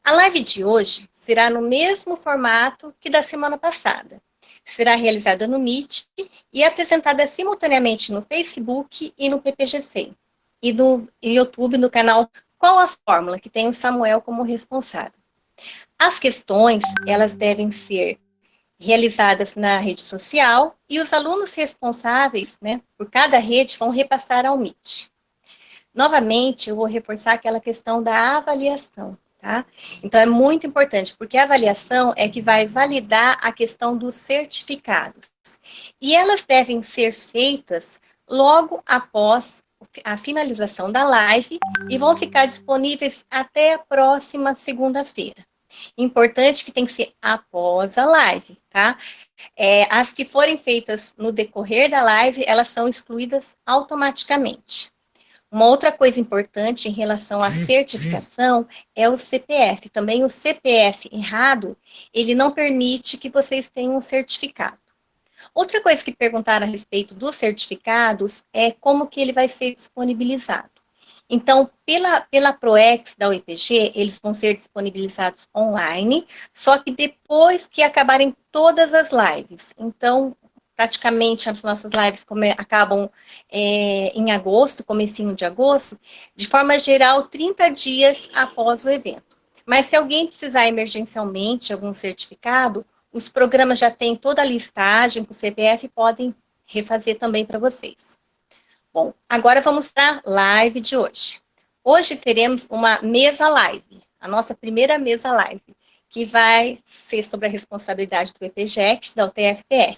A live de hoje será no mesmo formato que da semana passada. Será realizada no Meet e apresentada simultaneamente no Facebook e no PPGC. E no YouTube, no canal Qual a Fórmula, que tem o Samuel como responsável. As questões, elas devem ser realizadas na rede social e os alunos responsáveis, né, por cada rede vão repassar ao Meet. Novamente, eu vou reforçar aquela questão da avaliação, tá? Então, é muito importante, porque a avaliação é que vai validar a questão dos certificados. E elas devem ser feitas logo após a finalização da live e vão ficar disponíveis até a próxima segunda-feira. Importante que tem que ser após a live, tá? As que forem feitas no decorrer da live, elas são excluídas automaticamente. Uma outra coisa importante em relação à certificação é o CPF. Também o CPF errado, ele não permite que vocês tenham um certificado. Outra coisa que perguntaram a respeito dos certificados é como que ele vai ser disponibilizado. Então, pela ProEx da UEPG, eles vão ser disponibilizados online, só que depois que acabarem todas as lives. Então, praticamente as nossas lives acabam em agosto, comecinho de agosto, de forma geral, 30 dias após o evento. Mas se alguém precisar emergencialmente de algum certificado, os programas já têm toda a listagem com o CPF e podem refazer também para vocês. Bom, agora vamos para a live de hoje. Hoje teremos uma mesa live, a nossa primeira mesa live, que vai ser sobre a responsabilidade do EPJET, da UTFPR.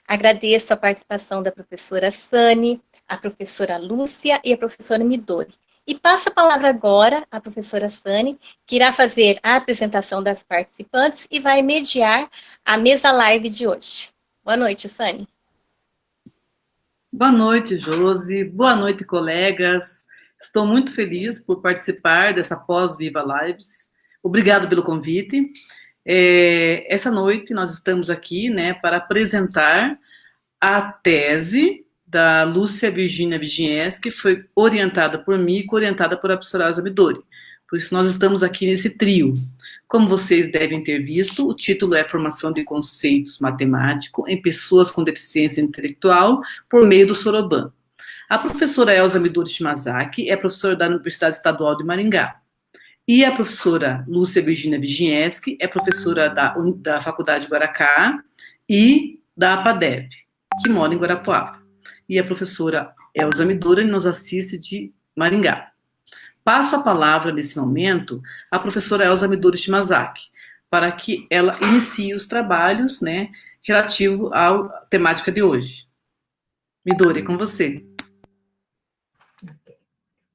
Agradeço a participação da professora Sani, a professora Lúcia e a professora Midori. E passo a palavra agora à professora Sani, que irá fazer a apresentação das participantes e vai mediar a mesa live de hoje. Boa noite, Sani. Boa noite, Josi. Boa noite, colegas. Estou muito feliz por participar dessa pós-Viva Lives. Obrigado pelo convite. Essa noite nós estamos aqui, né, para apresentar a tese da Lúcia Virginia Vigienski, que foi orientada por mim e orientada por a professora Elza Midori. Por isso nós estamos aqui nesse trio. Como vocês devem ter visto, o título é Formação de Conceitos Matemáticos em Pessoas com Deficiência Intelectual por meio do Soroban. A professora Elza Midori Shimazaki é professora da Universidade Estadual de Maringá. E a professora Lúcia Virginia Vigienski é professora da Faculdade Guaracá e da APADEV, que mora em Guarapuava. E a professora Elza Midori nos assiste de Maringá. Passo a palavra, nesse momento, à professora Elza Midori Shimazaki, para que ela inicie os trabalhos, né, relativo à temática de hoje. Midori, é com você. Okay.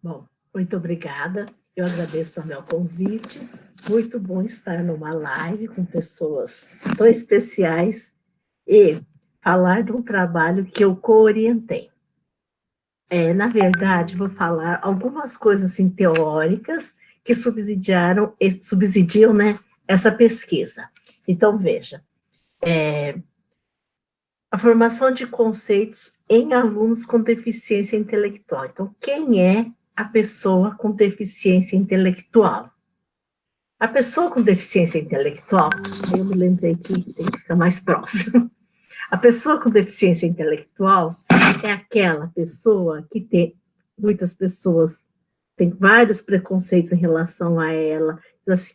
Bom, muito obrigada. Eu agradeço também o convite. Muito bom estar numa live com pessoas tão especiais e falar de um trabalho que eu co-orientei. Na verdade, vou falar algumas coisas assim, teóricas que subsidiam, né, essa pesquisa. Então, veja, a formação de conceitos em alunos com deficiência intelectual. Então, quem é a pessoa com deficiência intelectual? A pessoa com deficiência intelectual, eu me lembrei que tem que ficar mais próximo. A pessoa com deficiência intelectual é aquela pessoa que tem, muitas pessoas têm vários preconceitos em relação a ela. Diz assim,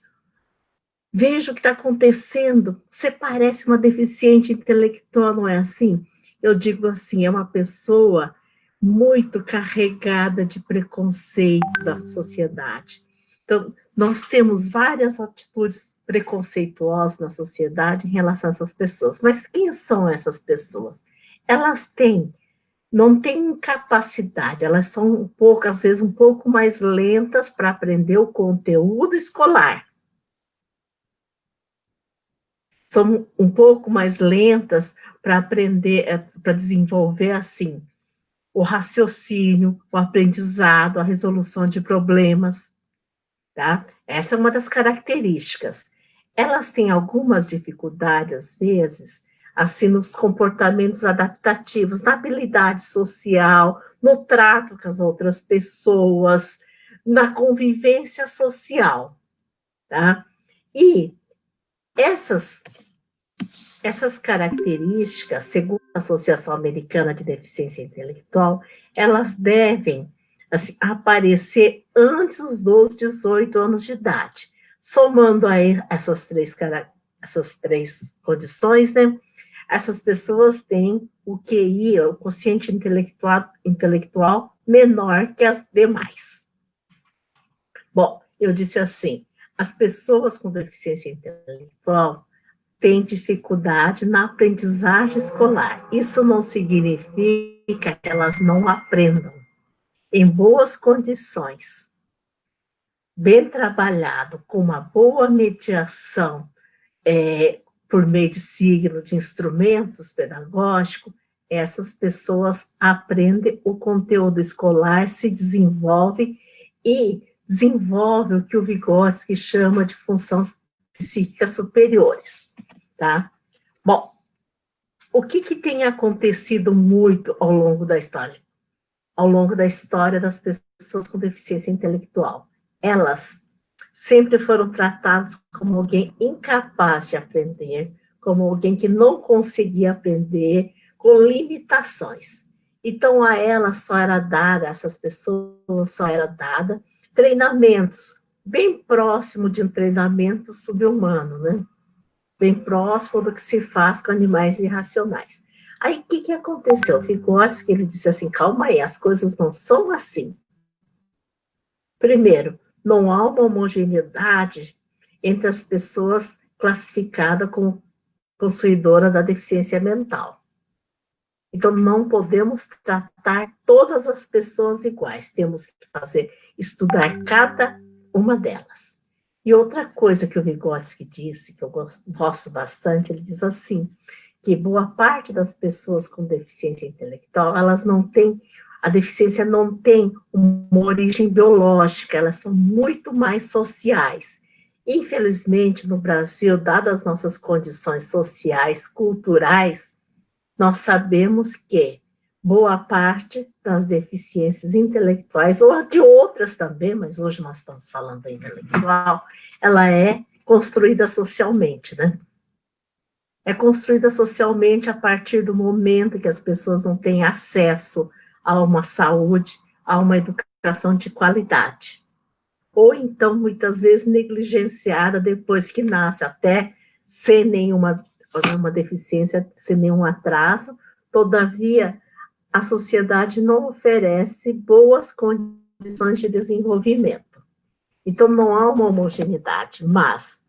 veja o que está acontecendo, você parece uma deficiente intelectual, não é assim? Eu digo assim, é uma pessoa muito carregada de preconceito da sociedade. Então, nós temos várias atitudes preconceituosas na sociedade em relação a essas pessoas. Mas quem são essas pessoas? Elas não têm capacidade, elas são um pouco, às vezes, um pouco mais lentas para aprender o conteúdo escolar. São um pouco mais lentas para aprender, para desenvolver, assim, o raciocínio, o aprendizado, a resolução de problemas, tá? Essa é uma das características. Elas têm algumas dificuldades, às vezes, assim, nos comportamentos adaptativos, na habilidade social, no trato com as outras pessoas, na convivência social. tá? E essas características, segundo a Associação Americana de Deficiência Intelectual, elas devem assim, aparecer antes dos 18 anos de idade. Somando aí essas três condições, né? Essas pessoas têm o QI, o quociente intelectual menor que as demais. Bom, eu disse assim, as pessoas com deficiência intelectual têm dificuldade na aprendizagem escolar. Isso não significa que elas não aprendam. Em boas condições, bem trabalhado, com uma boa mediação, por meio de signos, de instrumentos pedagógicos, essas pessoas aprendem o conteúdo escolar, se desenvolve e desenvolve o que o Vygotsky chama de funções psíquicas superiores, tá? Bom, o que tem acontecido muito ao longo da história? Ao longo da história das pessoas com deficiência intelectual. Elas sempre foram tratadas como alguém incapaz de aprender, como alguém que não conseguia aprender, com limitações. Então, a elas só era dada, a essas pessoas só era dada treinamentos, bem próximo de um treinamento subhumano, né? Bem próximo do que se faz com animais irracionais. Aí, o que aconteceu? Vygotsky, ele disse assim, calma aí, as coisas não são assim. Primeiro, não há uma homogeneidade entre as pessoas classificadas como possuidora da deficiência mental. Então, não podemos tratar todas as pessoas iguais. Temos que estudar cada uma delas. E outra coisa que o Vygotsky disse, que eu gosto bastante, ele diz assim, que boa parte das pessoas com deficiência intelectual, a deficiência não tem uma origem biológica, elas são muito mais sociais. Infelizmente, no Brasil, dadas as nossas condições sociais, culturais, nós sabemos que boa parte das deficiências intelectuais, ou de outras também, mas hoje nós estamos falando da intelectual, ela é construída socialmente, né? É construída socialmente a partir do momento que as pessoas não têm acesso a uma saúde, a uma educação de qualidade. Ou então, muitas vezes, negligenciada depois que nasce, até sem nenhuma deficiência, sem nenhum atraso. Todavia, a sociedade não oferece boas condições de desenvolvimento. Então, não há uma homogeneidade, mas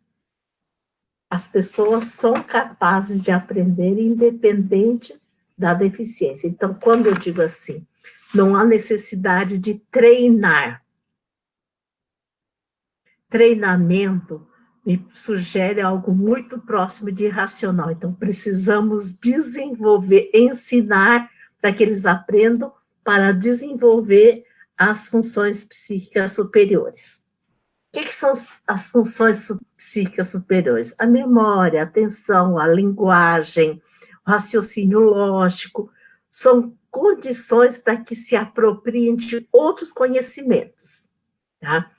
as pessoas são capazes de aprender independente da deficiência. Então, quando eu digo assim, não há necessidade de treinar. Treinamento me sugere algo muito próximo de irracional. Então, precisamos desenvolver, ensinar para que eles aprendam para desenvolver as funções psíquicas superiores. O que são as funções psíquicas superiores? A memória, a atenção, a linguagem, o raciocínio lógico, são condições para que se apropriem de outros conhecimentos, tá?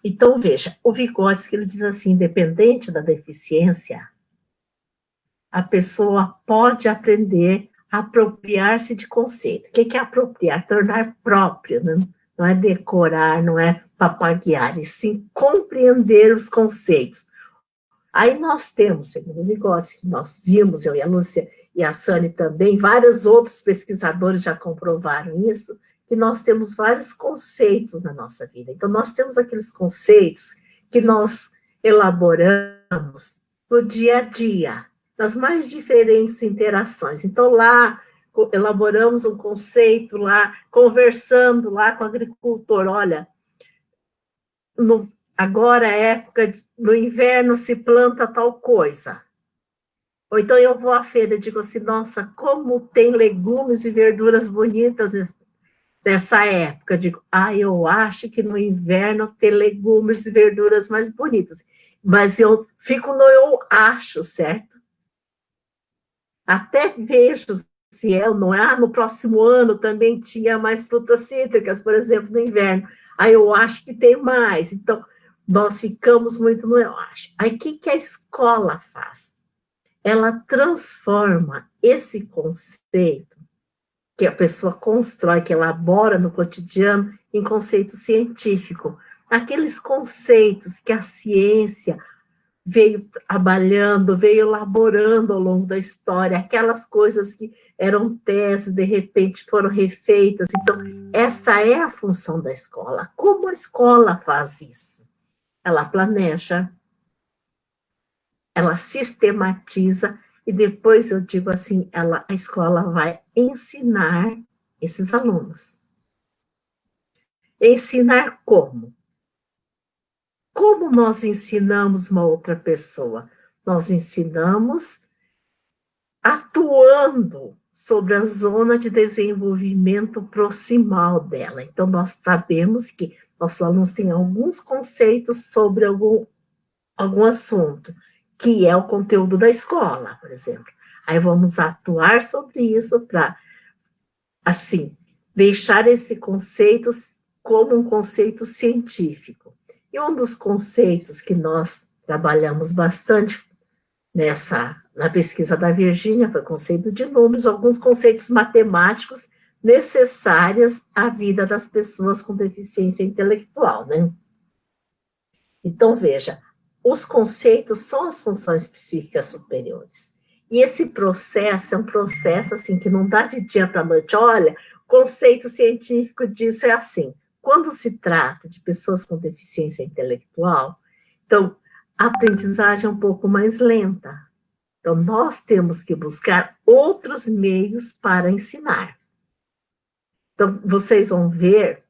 Então, veja, o Vygotsky, ele diz assim, independente da deficiência, a pessoa pode aprender a apropriar-se de conceito. O que é apropriar? Tornar próprio, né? Não é decorar, não é papaguear, e sim compreender os conceitos. Aí nós temos, segundo o Vygotsky, nós vimos, eu e a Lúcia e a Sani também, vários outros pesquisadores já comprovaram isso, que nós temos vários conceitos na nossa vida. Então, nós temos aqueles conceitos que nós elaboramos no dia a dia, nas mais diferentes interações. Então, lá, elaboramos um conceito lá, conversando lá com o agricultor, olha, agora é época, no inverno se planta tal coisa. Ou então eu vou à feira e digo assim, nossa, como tem legumes e verduras bonitas dessa época. Eu digo, eu acho que no inverno tem legumes e verduras mais bonitas. Mas eu fico no eu acho, certo? Até vejo se não é, no próximo ano também tinha mais frutas cítricas, por exemplo, no inverno. Aí eu acho que tem mais. Então, nós ficamos muito no eu acho. Aí, o que a escola faz? Ela transforma esse conceito que a pessoa constrói, que elabora no cotidiano, em conceito científico. Aqueles conceitos que a ciência veio trabalhando, veio elaborando ao longo da história, aquelas coisas que eram teses, de repente foram refeitas. Então, essa é a função da escola. Como a escola faz isso? Ela planeja, ela sistematiza, e depois eu digo assim, a escola vai ensinar esses alunos. Ensinar como? Como nós ensinamos uma outra pessoa? Nós ensinamos atuando sobre a zona de desenvolvimento proximal dela. Então, nós sabemos que nossos alunos têm alguns conceitos sobre algum assunto, que é o conteúdo da escola, por exemplo. Aí vamos atuar sobre isso para, assim, deixar esse conceito como um conceito científico. E um dos conceitos que nós trabalhamos bastante na pesquisa da Virgínia foi o conceito de números, alguns conceitos matemáticos necessários à vida das pessoas com deficiência intelectual, né? Então, veja, os conceitos são as funções psíquicas superiores. E esse processo é um processo assim, que não dá de dia para a noite. Olha, o conceito científico disso é assim. Quando se trata de pessoas com deficiência intelectual, então, a aprendizagem é um pouco mais lenta. Então, nós temos que buscar outros meios para ensinar. Então, vocês vão ver,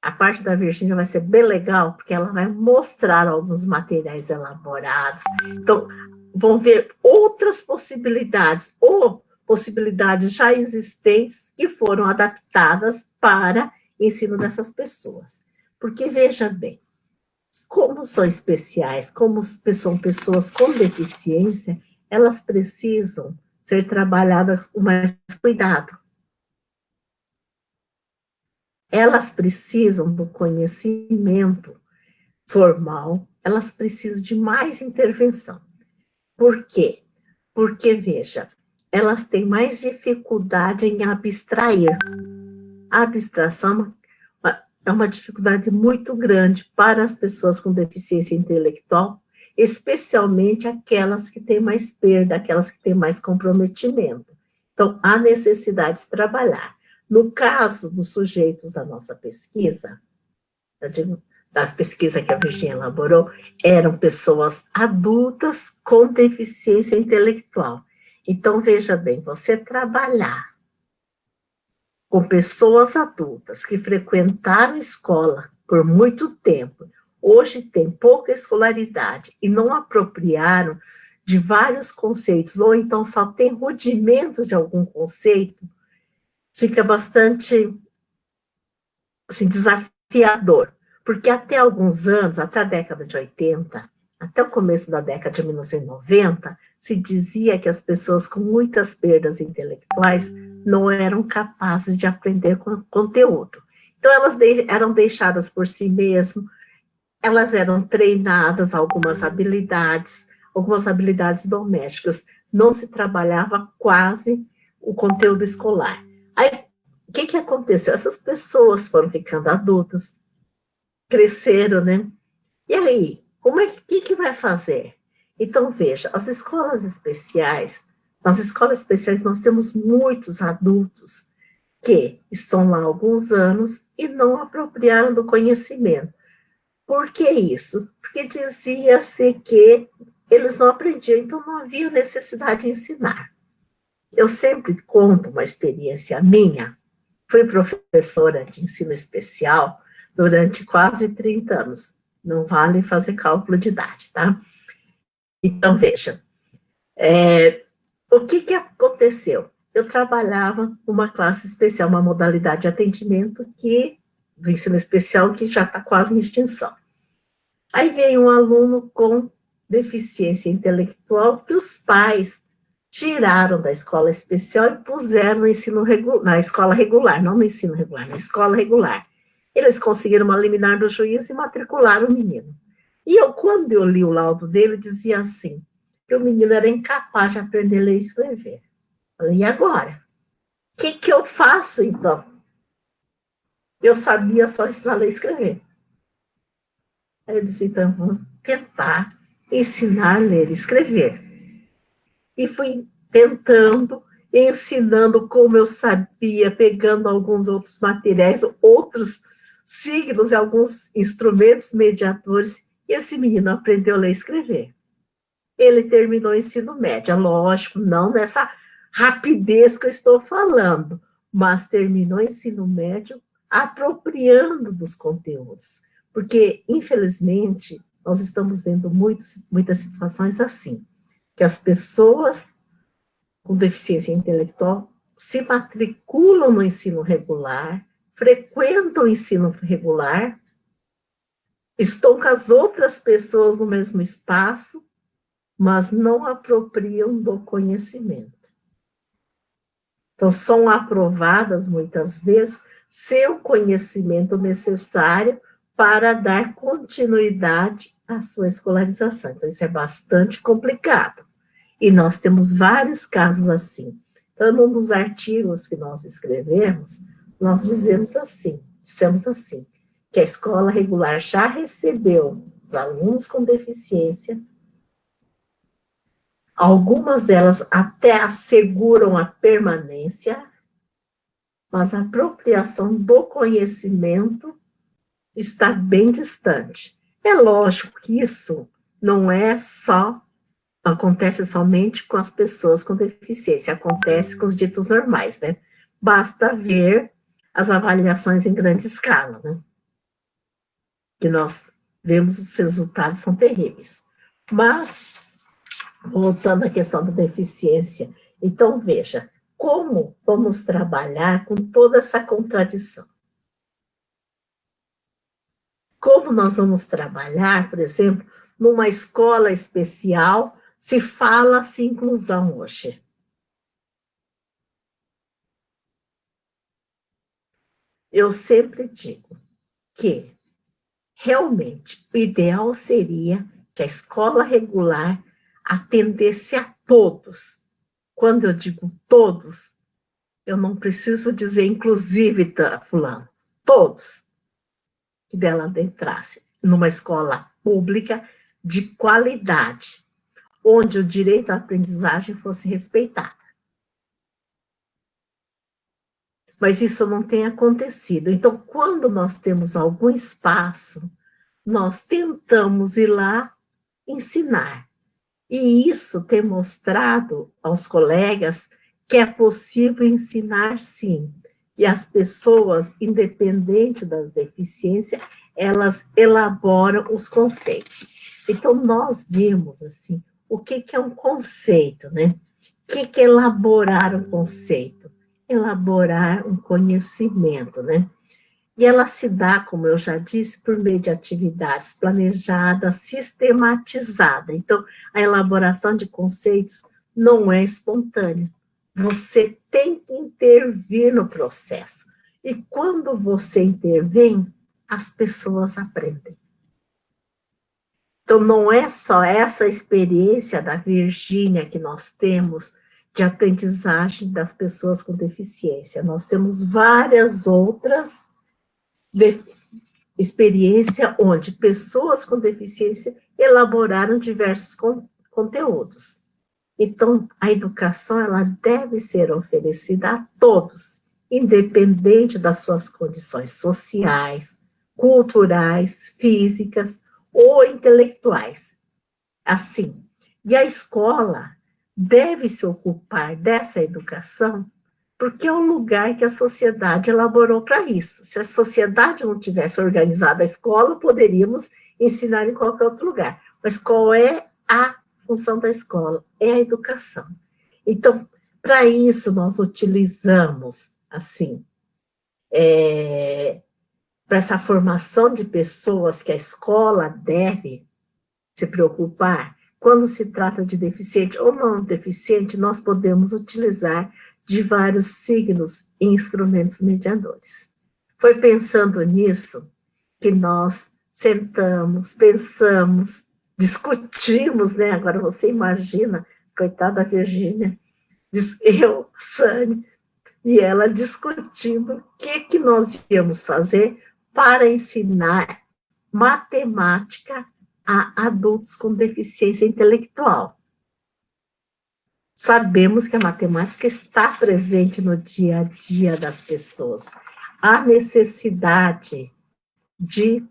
a parte da Virgínia vai ser bem legal, porque ela vai mostrar alguns materiais elaborados. Então, vão ver outras possibilidades, ou possibilidades já existentes que foram adaptadas para ensino dessas pessoas. Porque, veja bem, como são especiais, como são pessoas com deficiência, elas precisam ser trabalhadas com mais cuidado. Elas precisam do conhecimento formal, elas precisam de mais intervenção. Por quê? Porque, veja, elas têm mais dificuldade em abstrair. A abstração é uma dificuldade muito grande para as pessoas com deficiência intelectual, especialmente aquelas que têm mais perda, aquelas que têm mais comprometimento. Então, há necessidade de trabalhar. No caso dos sujeitos da nossa pesquisa, da pesquisa que a Virgínia elaborou, eram pessoas adultas com deficiência intelectual. Então, veja bem, você trabalhar com pessoas adultas que frequentaram escola por muito tempo, hoje tem pouca escolaridade e não apropriaram de vários conceitos, ou então só tem rudimentos de algum conceito, fica bastante assim, desafiador. Porque até alguns anos, até a década de 80, até o começo da década de 1990, se dizia que as pessoas com muitas perdas intelectuais não eram capazes de aprender conteúdo. Então, elas eram deixadas por si mesmas, elas eram treinadas algumas habilidades domésticas, não se trabalhava quase o conteúdo escolar. Aí, o que aconteceu? Essas pessoas foram ficando adultas, cresceram, né? E aí, que vai fazer? Então, veja, nas escolas especiais nós temos muitos adultos que estão lá há alguns anos e não apropriaram do conhecimento. Por que isso? Porque dizia-se que eles não aprendiam, então não havia necessidade de ensinar. Eu sempre conto uma experiência minha. Fui professora de ensino especial durante quase 30 anos. Não vale fazer cálculo de idade, tá? Então, veja, o que aconteceu? Eu trabalhava uma classe especial, uma modalidade de atendimento do ensino especial que já está quase em extinção. Aí veio um aluno com deficiência intelectual que os pais tiraram da escola especial e puseram na escola regular, não no ensino regular, na escola regular. Eles conseguiram uma liminar do juiz e matricularam o menino. E quando eu li o laudo dele, dizia assim, que o menino era incapaz de aprender a ler e escrever. Eu falei, e agora? O que eu faço, então? Eu sabia só ensinar a ler e escrever. Aí eu disse, então, vamos tentar ensinar a ler e escrever. E fui tentando, ensinando como eu sabia, pegando alguns outros materiais, outros signos e alguns instrumentos mediadores, e esse menino aprendeu a ler e escrever. Ele terminou o ensino médio, lógico, não nessa rapidez que eu estou falando, mas terminou o ensino médio apropriando dos conteúdos. Porque, infelizmente, nós estamos vendo muitas situações assim, que as pessoas com deficiência intelectual se matriculam no ensino regular, frequentam o ensino regular, estão com as outras pessoas no mesmo espaço, mas não apropriam do conhecimento. Então, são aprovadas, muitas vezes, sem o conhecimento necessário para dar continuidade à sua escolarização. Então, isso é bastante complicado. E nós temos vários casos assim. Então, num dos artigos que nós escrevemos, nós dissemos assim, que a escola regular já recebeu os alunos com deficiência, algumas delas até asseguram a permanência, mas a apropriação do conhecimento está bem distante. É lógico que isso não acontece somente com as pessoas com deficiência, acontece com os ditos normais, né? Basta ver as avaliações em grande escala, né? Que nós vemos os resultados são terríveis. Mas, voltando à questão da deficiência, então veja, como vamos trabalhar com toda essa contradição? Como nós vamos trabalhar, por exemplo, numa escola especial, se fala-se inclusão hoje. Eu sempre digo que, realmente, o ideal seria que a escola regular atendesse a todos. Quando eu digo todos, eu não preciso dizer inclusive fulano, todos, que dela entrasse numa escola pública de qualidade, onde o direito à aprendizagem fosse respeitado. Mas isso não tem acontecido. Então, quando nós temos algum espaço, nós tentamos ir lá ensinar. E isso tem mostrado aos colegas que é possível ensinar, sim. E as pessoas, independente das deficiências, elas elaboram os conceitos. Então, nós vimos, assim, o que é um conceito, né? O que é elaborar um conceito? Elaborar um conhecimento, né? E ela se dá, como eu já disse, por meio de atividades planejadas, sistematizadas. Então, a elaboração de conceitos não é espontânea. Você tem que intervir no processo. E quando você intervém, as pessoas aprendem. Então, não é só essa experiência da Virgínia que nós temos de aprendizagem das pessoas com deficiência. Nós temos várias outras experiências onde pessoas com deficiência elaboraram diversos conteúdos. Então, a educação ela deve ser oferecida a todos, independente das suas condições sociais, culturais, físicas ou intelectuais. Assim, e a escola deve se ocupar dessa educação porque é o lugar que a sociedade elaborou para isso. Se a sociedade não tivesse organizado a escola, poderíamos ensinar em qualquer outro lugar. Mas qual é a função da escola? É a educação. Então, para isso, nós utilizamos, assim, para essa formação de pessoas que a escola deve se preocupar, quando se trata de deficiente ou não deficiente, nós podemos utilizar de vários signos e instrumentos mediadores. Foi pensando nisso que nós sentamos, pensamos, discutimos, né? Agora você imagina, coitada da Virgínia, eu, Sani, e ela discutindo o que nós íamos fazer para ensinar matemática a adultos com deficiência intelectual. Sabemos que a matemática está presente no dia a dia das pessoas. A necessidade de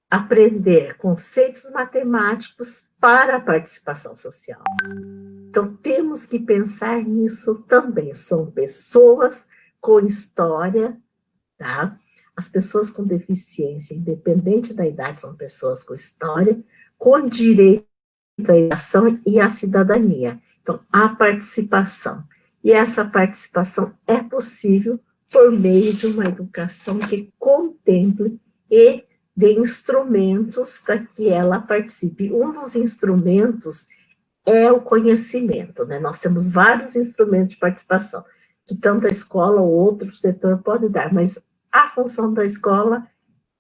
aprender conceitos matemáticos para a participação social. Então, temos que pensar nisso também. São pessoas com história, tá? As pessoas com deficiência, independente da idade, são pessoas com história, com direito à educação e à cidadania. Então, a participação. E essa participação é possível por meio de uma educação que contemple e dê instrumentos para que ela participe. Um dos instrumentos é o conhecimento, né? Nós temos vários instrumentos de participação, que tanto a escola ou outro setor pode dar, mas a função da escola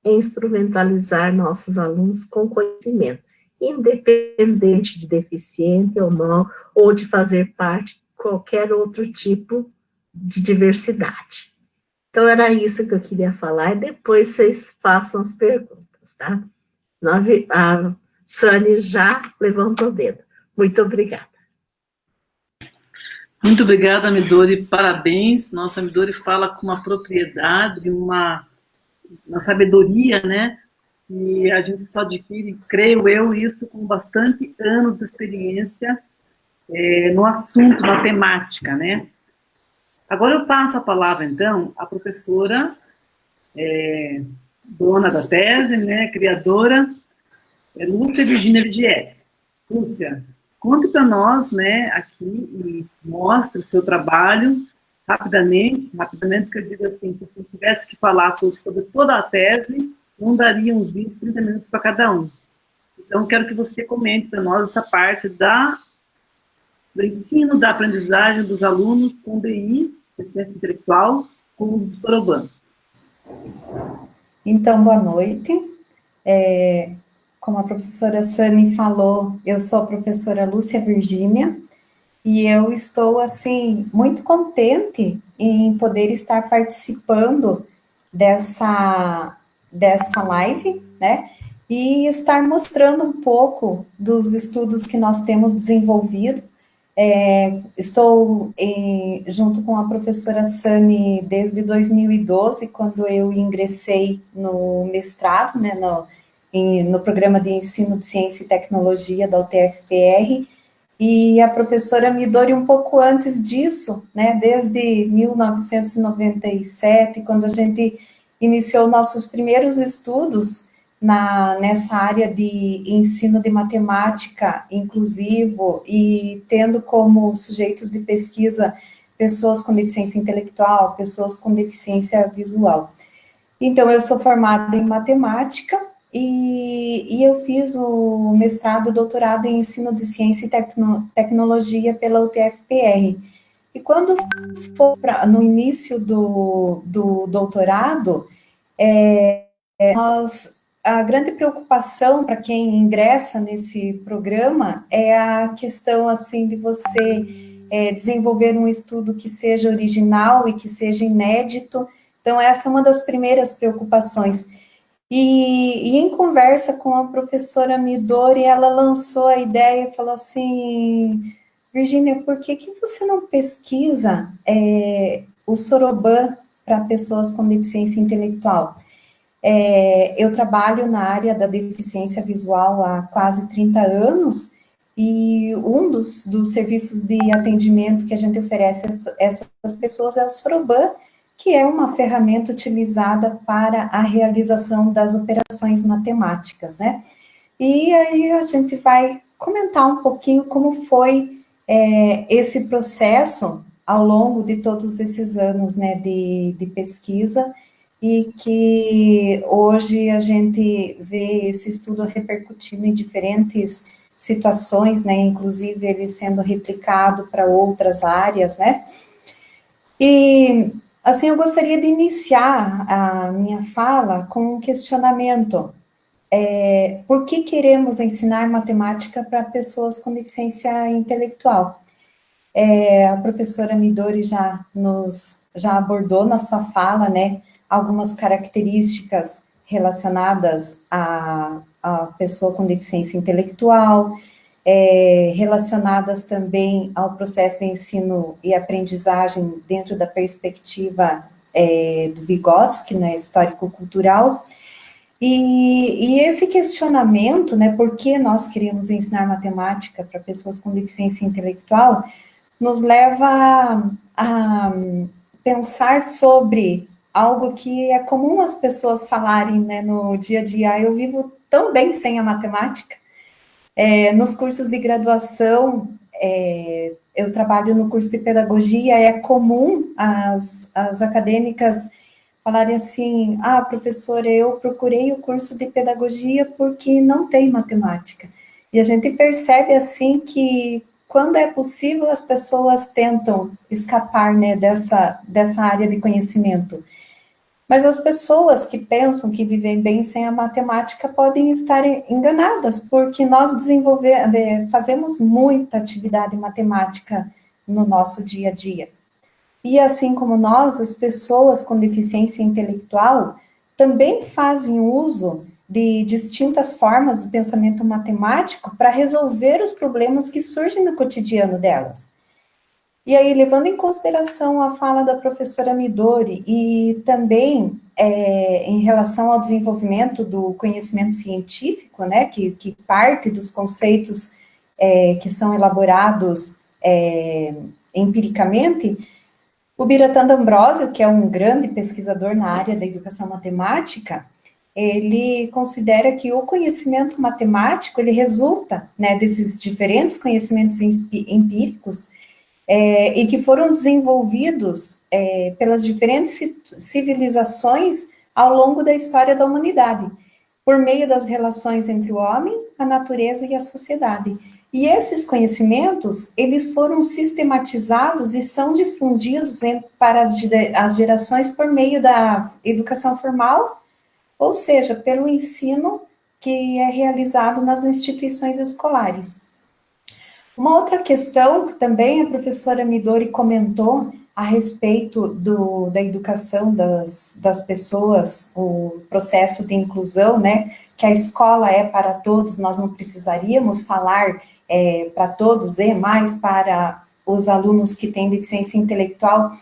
é instrumentalizar nossos alunos com conhecimento, independente de deficiente ou não, ou de fazer parte de qualquer outro tipo de diversidade. Então, era isso que eu queria falar, depois vocês façam as perguntas, tá? A Sani já levantou o dedo. Muito obrigada. Muito obrigada, Midori, parabéns. Nossa, a Midori fala com uma propriedade, uma sabedoria, né? E a gente só adquire, creio eu, isso com bastante anos de experiência no assunto matemática, né? Agora eu passo a palavra, então, à professora, dona da tese, né, criadora, Lúcia Virgínia Vigiesi. Lúcia, conte para nós, né, aqui, e mostre o seu trabalho rapidamente, que eu digo assim, se você tivesse que falar sobre toda a tese, não daria uns 20, 30 minutos para cada um. Então, quero que você comente para nós essa parte do ensino, da aprendizagem dos alunos com DI, deficiência intelectual, com o uso do Soroban. Então, boa noite. Como a professora Sani falou, eu sou a professora Lúcia Virgínia, e eu estou, assim, muito contente em poder estar participando dessa live, né, e estar mostrando um pouco dos estudos que nós temos desenvolvido. Estou junto com a professora Sani desde 2012, quando eu ingressei no mestrado, né, no programa de ensino de ciência e tecnologia da UTFPR, e a professora Midori um pouco antes disso, né, desde 1997, quando a gente iniciou nossos primeiros estudos nessa área de ensino de matemática inclusivo e tendo como sujeitos de pesquisa pessoas com deficiência intelectual, pessoas com deficiência visual. Então, eu sou formada em matemática e eu fiz o mestrado e doutorado em ensino de ciência e tecnologia pela UTFPR. E quando for no início do doutorado, a grande preocupação para quem ingressa nesse programa é a questão, assim, de você desenvolver um estudo que seja original e que seja inédito. Então, essa é uma das primeiras preocupações. E em conversa com a professora Midori, ela lançou a ideia e falou assim: Virgínia, por que você não pesquisa o Soroban para pessoas com deficiência intelectual? Eu trabalho na área da deficiência visual há quase 30 anos, e um dos serviços de atendimento que a gente oferece a essas pessoas é o Soroban, que é uma ferramenta utilizada para a realização das operações matemáticas, né? E aí a gente vai comentar um pouquinho como foi esse processo ao longo de todos esses anos, né, de pesquisa, e que hoje a gente vê esse estudo repercutindo em diferentes situações, né, inclusive ele sendo replicado para outras áreas, né, e Assim, eu gostaria de iniciar a minha fala com um questionamento. Por que queremos ensinar matemática para pessoas com deficiência intelectual? A professora Midori já abordou na sua fala, né, algumas características relacionadas à pessoa com deficiência intelectual, relacionadas também ao processo de ensino e aprendizagem dentro da perspectiva do Vygotsky, né, histórico-cultural. E esse questionamento, né, por que nós queremos ensinar matemática para pessoas com deficiência intelectual, nos leva a pensar sobre algo que é comum as pessoas falarem, né, no dia a dia. Eu vivo tão bem sem a matemática. Nos cursos de graduação, eu trabalho no curso de pedagogia, é comum as acadêmicas falarem assim, professora, eu procurei o curso de pedagogia porque não tem matemática. E a gente percebe, assim, que quando é possível, as pessoas tentam escapar, né, dessa área de conhecimento. Mas as pessoas que pensam que vivem bem sem a matemática podem estar enganadas, porque nós fazemos muita atividade matemática no nosso dia a dia. E assim como nós, as pessoas com deficiência intelectual também fazem uso de distintas formas de pensamento matemático para resolver os problemas que surgem no cotidiano delas. E aí, levando em consideração a fala da professora Midori e também em relação ao desenvolvimento do conhecimento científico, né, que parte dos conceitos que são elaborados empiricamente, o Biratan D'Ambrosio, que é um grande pesquisador na área da educação matemática, ele considera que o conhecimento matemático, ele resulta, né, desses diferentes conhecimentos empíricos, e que foram desenvolvidos pelas diferentes civilizações ao longo da história da humanidade, por meio das relações entre o homem, a natureza e a sociedade. E esses conhecimentos, eles foram sistematizados e são difundidos para as gerações por meio da educação formal, ou seja, pelo ensino que é realizado nas instituições escolares. Uma outra questão que também a professora Midori comentou a respeito da educação das pessoas, o processo de inclusão, né, que a escola é para todos, nós não precisaríamos falar para todos e mais para os alunos que têm deficiência intelectual.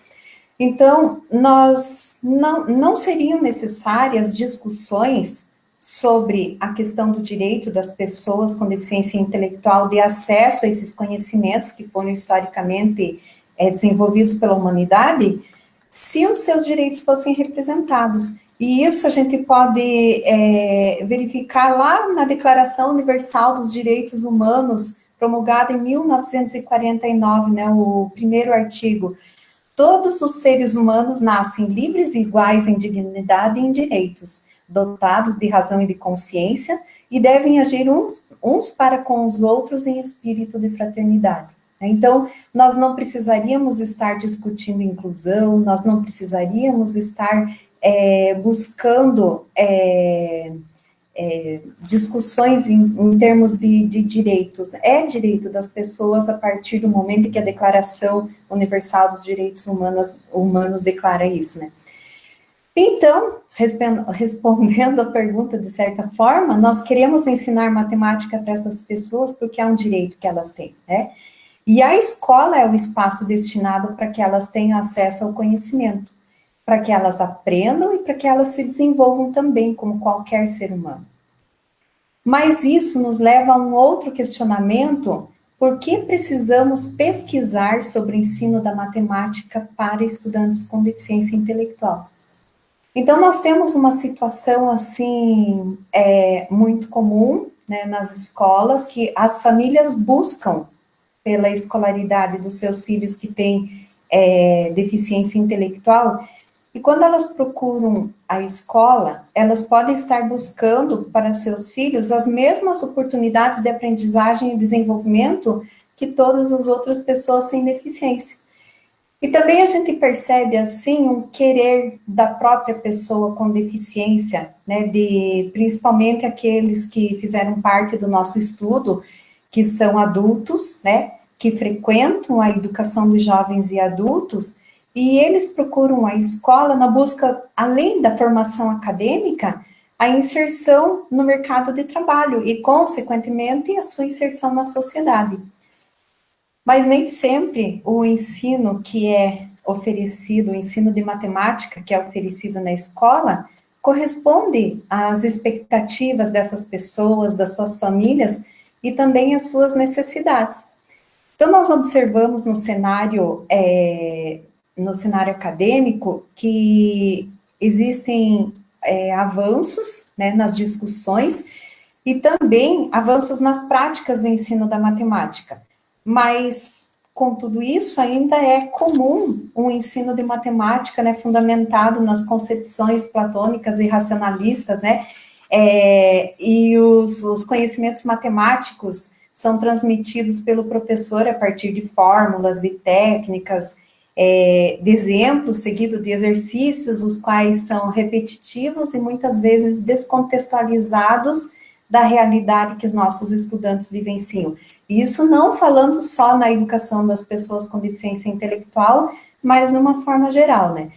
Então, não seriam necessárias discussões sobre a questão do direito das pessoas com deficiência intelectual de acesso a esses conhecimentos que foram historicamente desenvolvidos pela humanidade, se os seus direitos fossem representados. E isso a gente pode verificar lá na Declaração Universal dos Direitos Humanos, promulgada em 1949, né, o primeiro artigo. Todos os seres humanos nascem livres e iguais em dignidade e em direitos, dotados de razão e de consciência, e devem agir uns para com os outros em espírito de fraternidade. Então, nós não precisaríamos estar discutindo inclusão, nós não precisaríamos estar buscando discussões em termos de direitos. É direito das pessoas a partir do momento que a Declaração Universal dos Direitos Humanos declara isso, né? Então, respondendo a pergunta de certa forma, nós queremos ensinar matemática para essas pessoas porque é um direito que elas têm, né? E a escola é o espaço destinado para que elas tenham acesso ao conhecimento, para que elas aprendam e para que elas se desenvolvam também como qualquer ser humano. Mas isso nos leva a um outro questionamento: por que precisamos pesquisar sobre o ensino da matemática para estudantes com deficiência intelectual? Então, nós temos uma situação, assim, muito comum, né, nas escolas, que as famílias buscam pela escolaridade dos seus filhos que têm deficiência intelectual, e quando elas procuram a escola, elas podem estar buscando para os seus filhos as mesmas oportunidades de aprendizagem e desenvolvimento que todas as outras pessoas sem deficiência. E também a gente percebe, assim, um querer da própria pessoa com deficiência, né, principalmente aqueles que fizeram parte do nosso estudo, que são adultos, né, que frequentam a educação de jovens e adultos, e eles procuram a escola na busca, além da formação acadêmica, a inserção no mercado de trabalho e, consequentemente, a sua inserção na sociedade. Mas nem sempre o ensino que é oferecido, o ensino de matemática que é oferecido na escola, corresponde às expectativas dessas pessoas, das suas famílias e também às suas necessidades. Então, nós observamos no cenário acadêmico que existem avanços, né, nas discussões e também avanços nas práticas do ensino da matemática. Mas, com tudo isso, ainda é comum um ensino de matemática, né, fundamentado nas concepções platônicas e racionalistas, né, e os conhecimentos matemáticos são transmitidos pelo professor a partir de fórmulas, de técnicas, de exemplos, seguido de exercícios, os quais são repetitivos e muitas vezes descontextualizados da realidade que os nossos estudantes vivenciam. E isso não falando só na educação das pessoas com deficiência intelectual, mas de uma forma geral, né?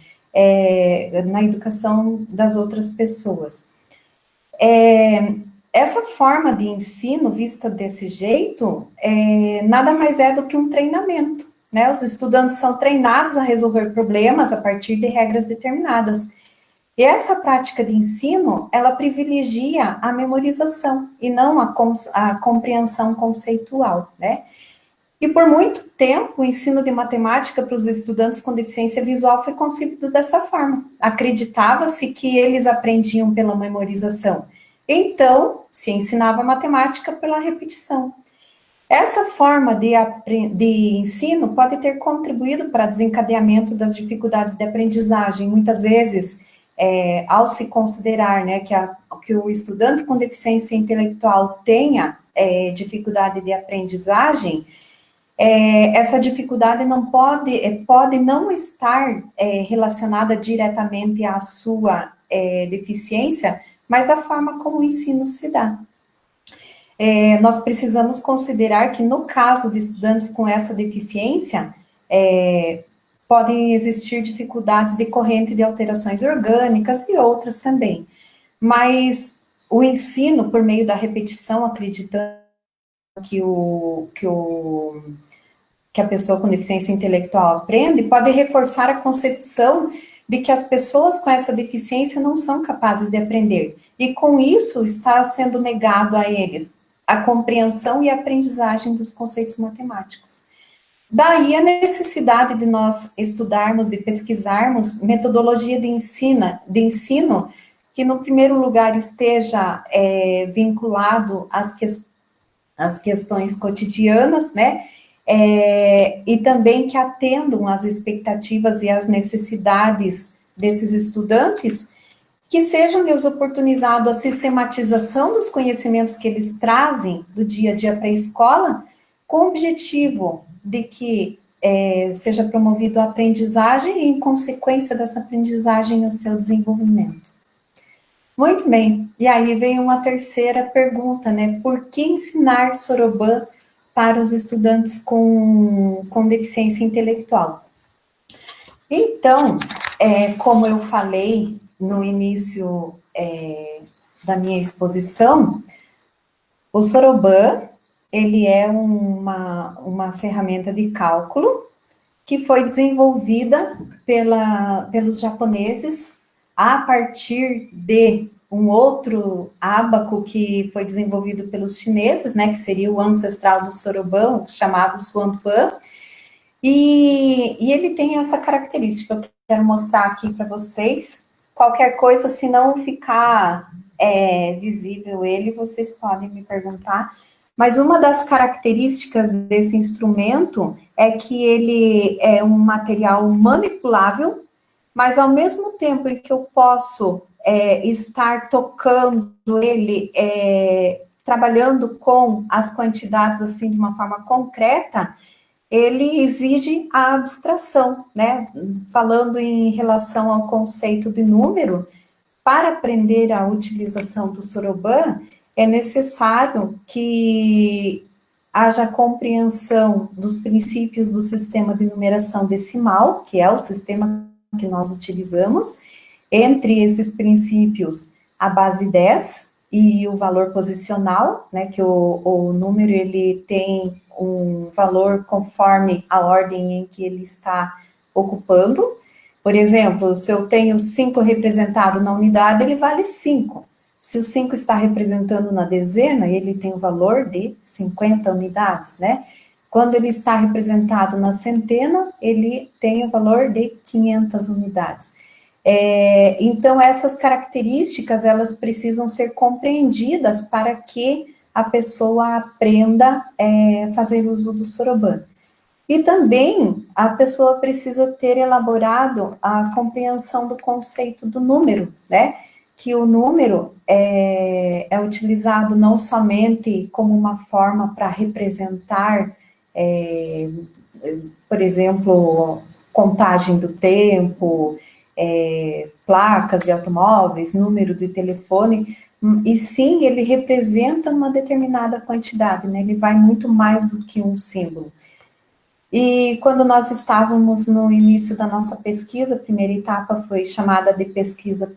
Na educação das outras pessoas. Essa forma de ensino, vista desse jeito, nada mais é do que um treinamento, né? Os estudantes são treinados a resolver problemas a partir de regras determinadas. E essa prática de ensino, ela privilegia a memorização e não a compreensão conceitual, né? E por muito tempo, o ensino de matemática para os estudantes com deficiência visual foi concebido dessa forma. Acreditava-se que eles aprendiam pela memorização. Então, se ensinava matemática pela repetição. Essa forma de ensino pode ter contribuído para o desencadeamento das dificuldades de aprendizagem. Muitas vezes, ao se considerar, né, que o estudante com deficiência intelectual tenha dificuldade de aprendizagem, essa dificuldade não pode não estar relacionada diretamente à sua deficiência, mas à forma como o ensino se dá. Nós precisamos considerar que, no caso de estudantes com essa deficiência, podem existir dificuldades decorrentes de alterações orgânicas e outras também. Mas o ensino, por meio da repetição, acreditando que a pessoa com deficiência intelectual aprende, pode reforçar a concepção de que as pessoas com essa deficiência não são capazes de aprender. E com isso está sendo negado a eles a compreensão e a aprendizagem dos conceitos matemáticos. Daí a necessidade de nós estudarmos, de pesquisarmos metodologia de ensino que, no primeiro lugar, esteja vinculado às questões cotidianas, né, e também que atendam às expectativas e às necessidades desses estudantes, que sejam-lhes oportunizado a sistematização dos conhecimentos que eles trazem do dia a dia para a escola, com o objetivo de que seja promovido a aprendizagem e, em consequência dessa aprendizagem, o seu desenvolvimento. Muito bem, e aí vem uma terceira pergunta, né? Por que ensinar Soroban para os estudantes com deficiência intelectual? Então, como eu falei no início da minha exposição, o Soroban, ele é uma ferramenta de cálculo que foi desenvolvida pelos japoneses a partir de um outro ábaco que foi desenvolvido pelos chineses, né, que seria o ancestral do Soroban, chamado Xuanpan, e ele tem essa característica, eu quero mostrar aqui para vocês. Qualquer coisa, se não ficar visível ele, vocês podem me perguntar. Mas uma das características desse instrumento é que ele é um material manipulável, mas ao mesmo tempo em que eu posso estar tocando ele, trabalhando com as quantidades assim de uma forma concreta, ele exige a abstração, né? Falando em relação ao conceito de número, para aprender a utilização do Soroban, é necessário que haja compreensão dos princípios do sistema de numeração decimal, que é o sistema que nós utilizamos. Entre esses princípios, a base 10 e o valor posicional, né, que o número ele tem um valor conforme a ordem em que ele está ocupando. Por exemplo, se eu tenho 5 representado na unidade, ele vale 5. Se o 5 está representando na dezena, ele tem o valor de 50 unidades, né? Quando ele está representado na centena, ele tem o valor de 500 unidades. Então, essas características, elas precisam ser compreendidas para que a pessoa aprenda a fazer uso do Soroban. E também a pessoa precisa ter elaborado a compreensão do conceito do número, né? Que o número é utilizado não somente como uma forma para representar, por exemplo, contagem do tempo, placas de automóveis, número de telefone, e sim, ele representa uma determinada quantidade, né? Ele vai muito mais do que um símbolo. E quando nós estávamos no início da nossa pesquisa, a primeira etapa foi chamada de pesquisa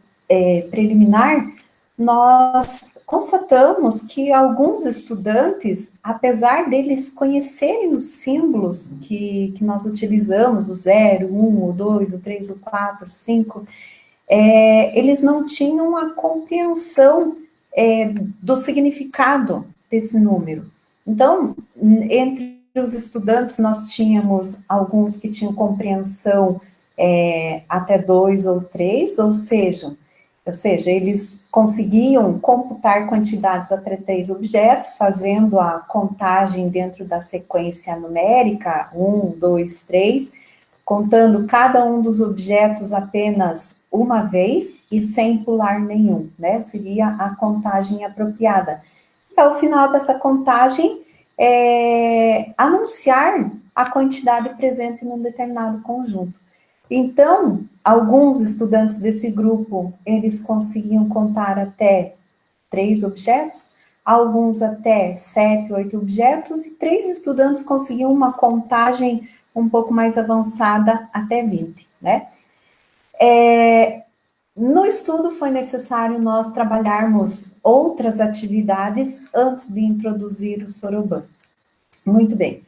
preliminar, nós constatamos que alguns estudantes, apesar deles conhecerem os símbolos que nós utilizamos, o 0, 1, o 2, o 3, o 4, o 5, eles não tinham a compreensão do significado desse número. Então, entre os estudantes, nós tínhamos alguns que tinham compreensão até 2 ou 3, ou seja, eles conseguiam computar quantidades até 3 objetos, fazendo a contagem dentro da sequência numérica, 1, 2, 3, contando cada um dos objetos apenas uma vez e sem pular nenhum, né? Seria a contagem apropriada. E ao final dessa contagem, anunciar a quantidade presente num determinado conjunto. Então, alguns estudantes desse grupo, eles conseguiam contar até 3 objetos, alguns até 7, 8 objetos, e 3 estudantes conseguiam uma contagem um pouco mais avançada, até 20, né? No estudo foi necessário nós trabalharmos outras atividades antes de introduzir o Soroban. Muito bem.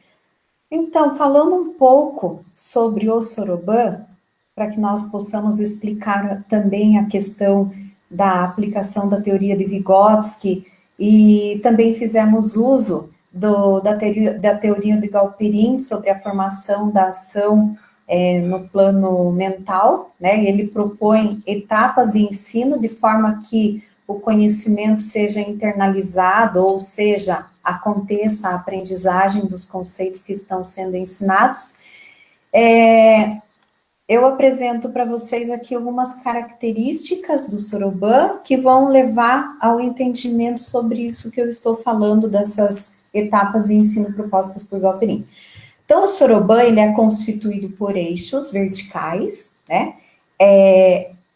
Então, falando um pouco sobre o Soroban, para que nós possamos explicar também a questão da aplicação da teoria de Vygotsky, e também fizemos uso da teoria de Galperin sobre a formação da ação no plano mental, né? Ele propõe etapas de ensino de forma que o conhecimento seja internalizado, ou seja, aconteça a aprendizagem dos conceitos que estão sendo ensinados. Eu apresento para vocês aqui algumas características do Soroban que vão levar ao entendimento sobre isso que eu estou falando, dessas etapas de ensino propostas por Galperin. Então, o Soroban, ele é constituído por eixos verticais, né?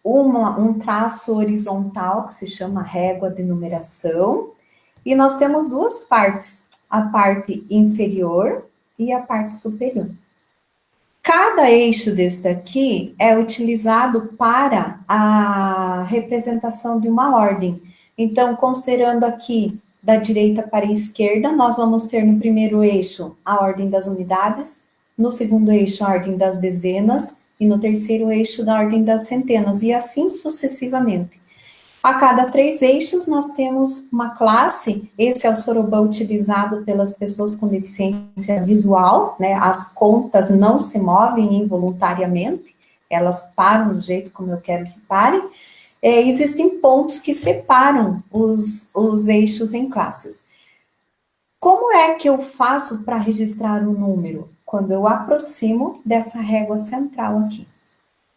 Um traço horizontal, que se chama régua de numeração, e nós temos 2 partes, a parte inferior e a parte superior. Cada eixo desse daqui é utilizado para a representação de uma ordem. Então, considerando aqui da direita para a esquerda, nós vamos ter no primeiro eixo a ordem das unidades, no segundo eixo a ordem das dezenas, e no terceiro eixo da ordem das centenas, e assim sucessivamente. A cada 3 eixos, nós temos uma classe, esse é o Soroban utilizado pelas pessoas com deficiência visual, né? As contas não se movem involuntariamente, elas param do jeito como eu quero que parem. Existem pontos que separam os eixos em classes. Como é que eu faço para registrar um número? Quando eu aproximo dessa régua central aqui.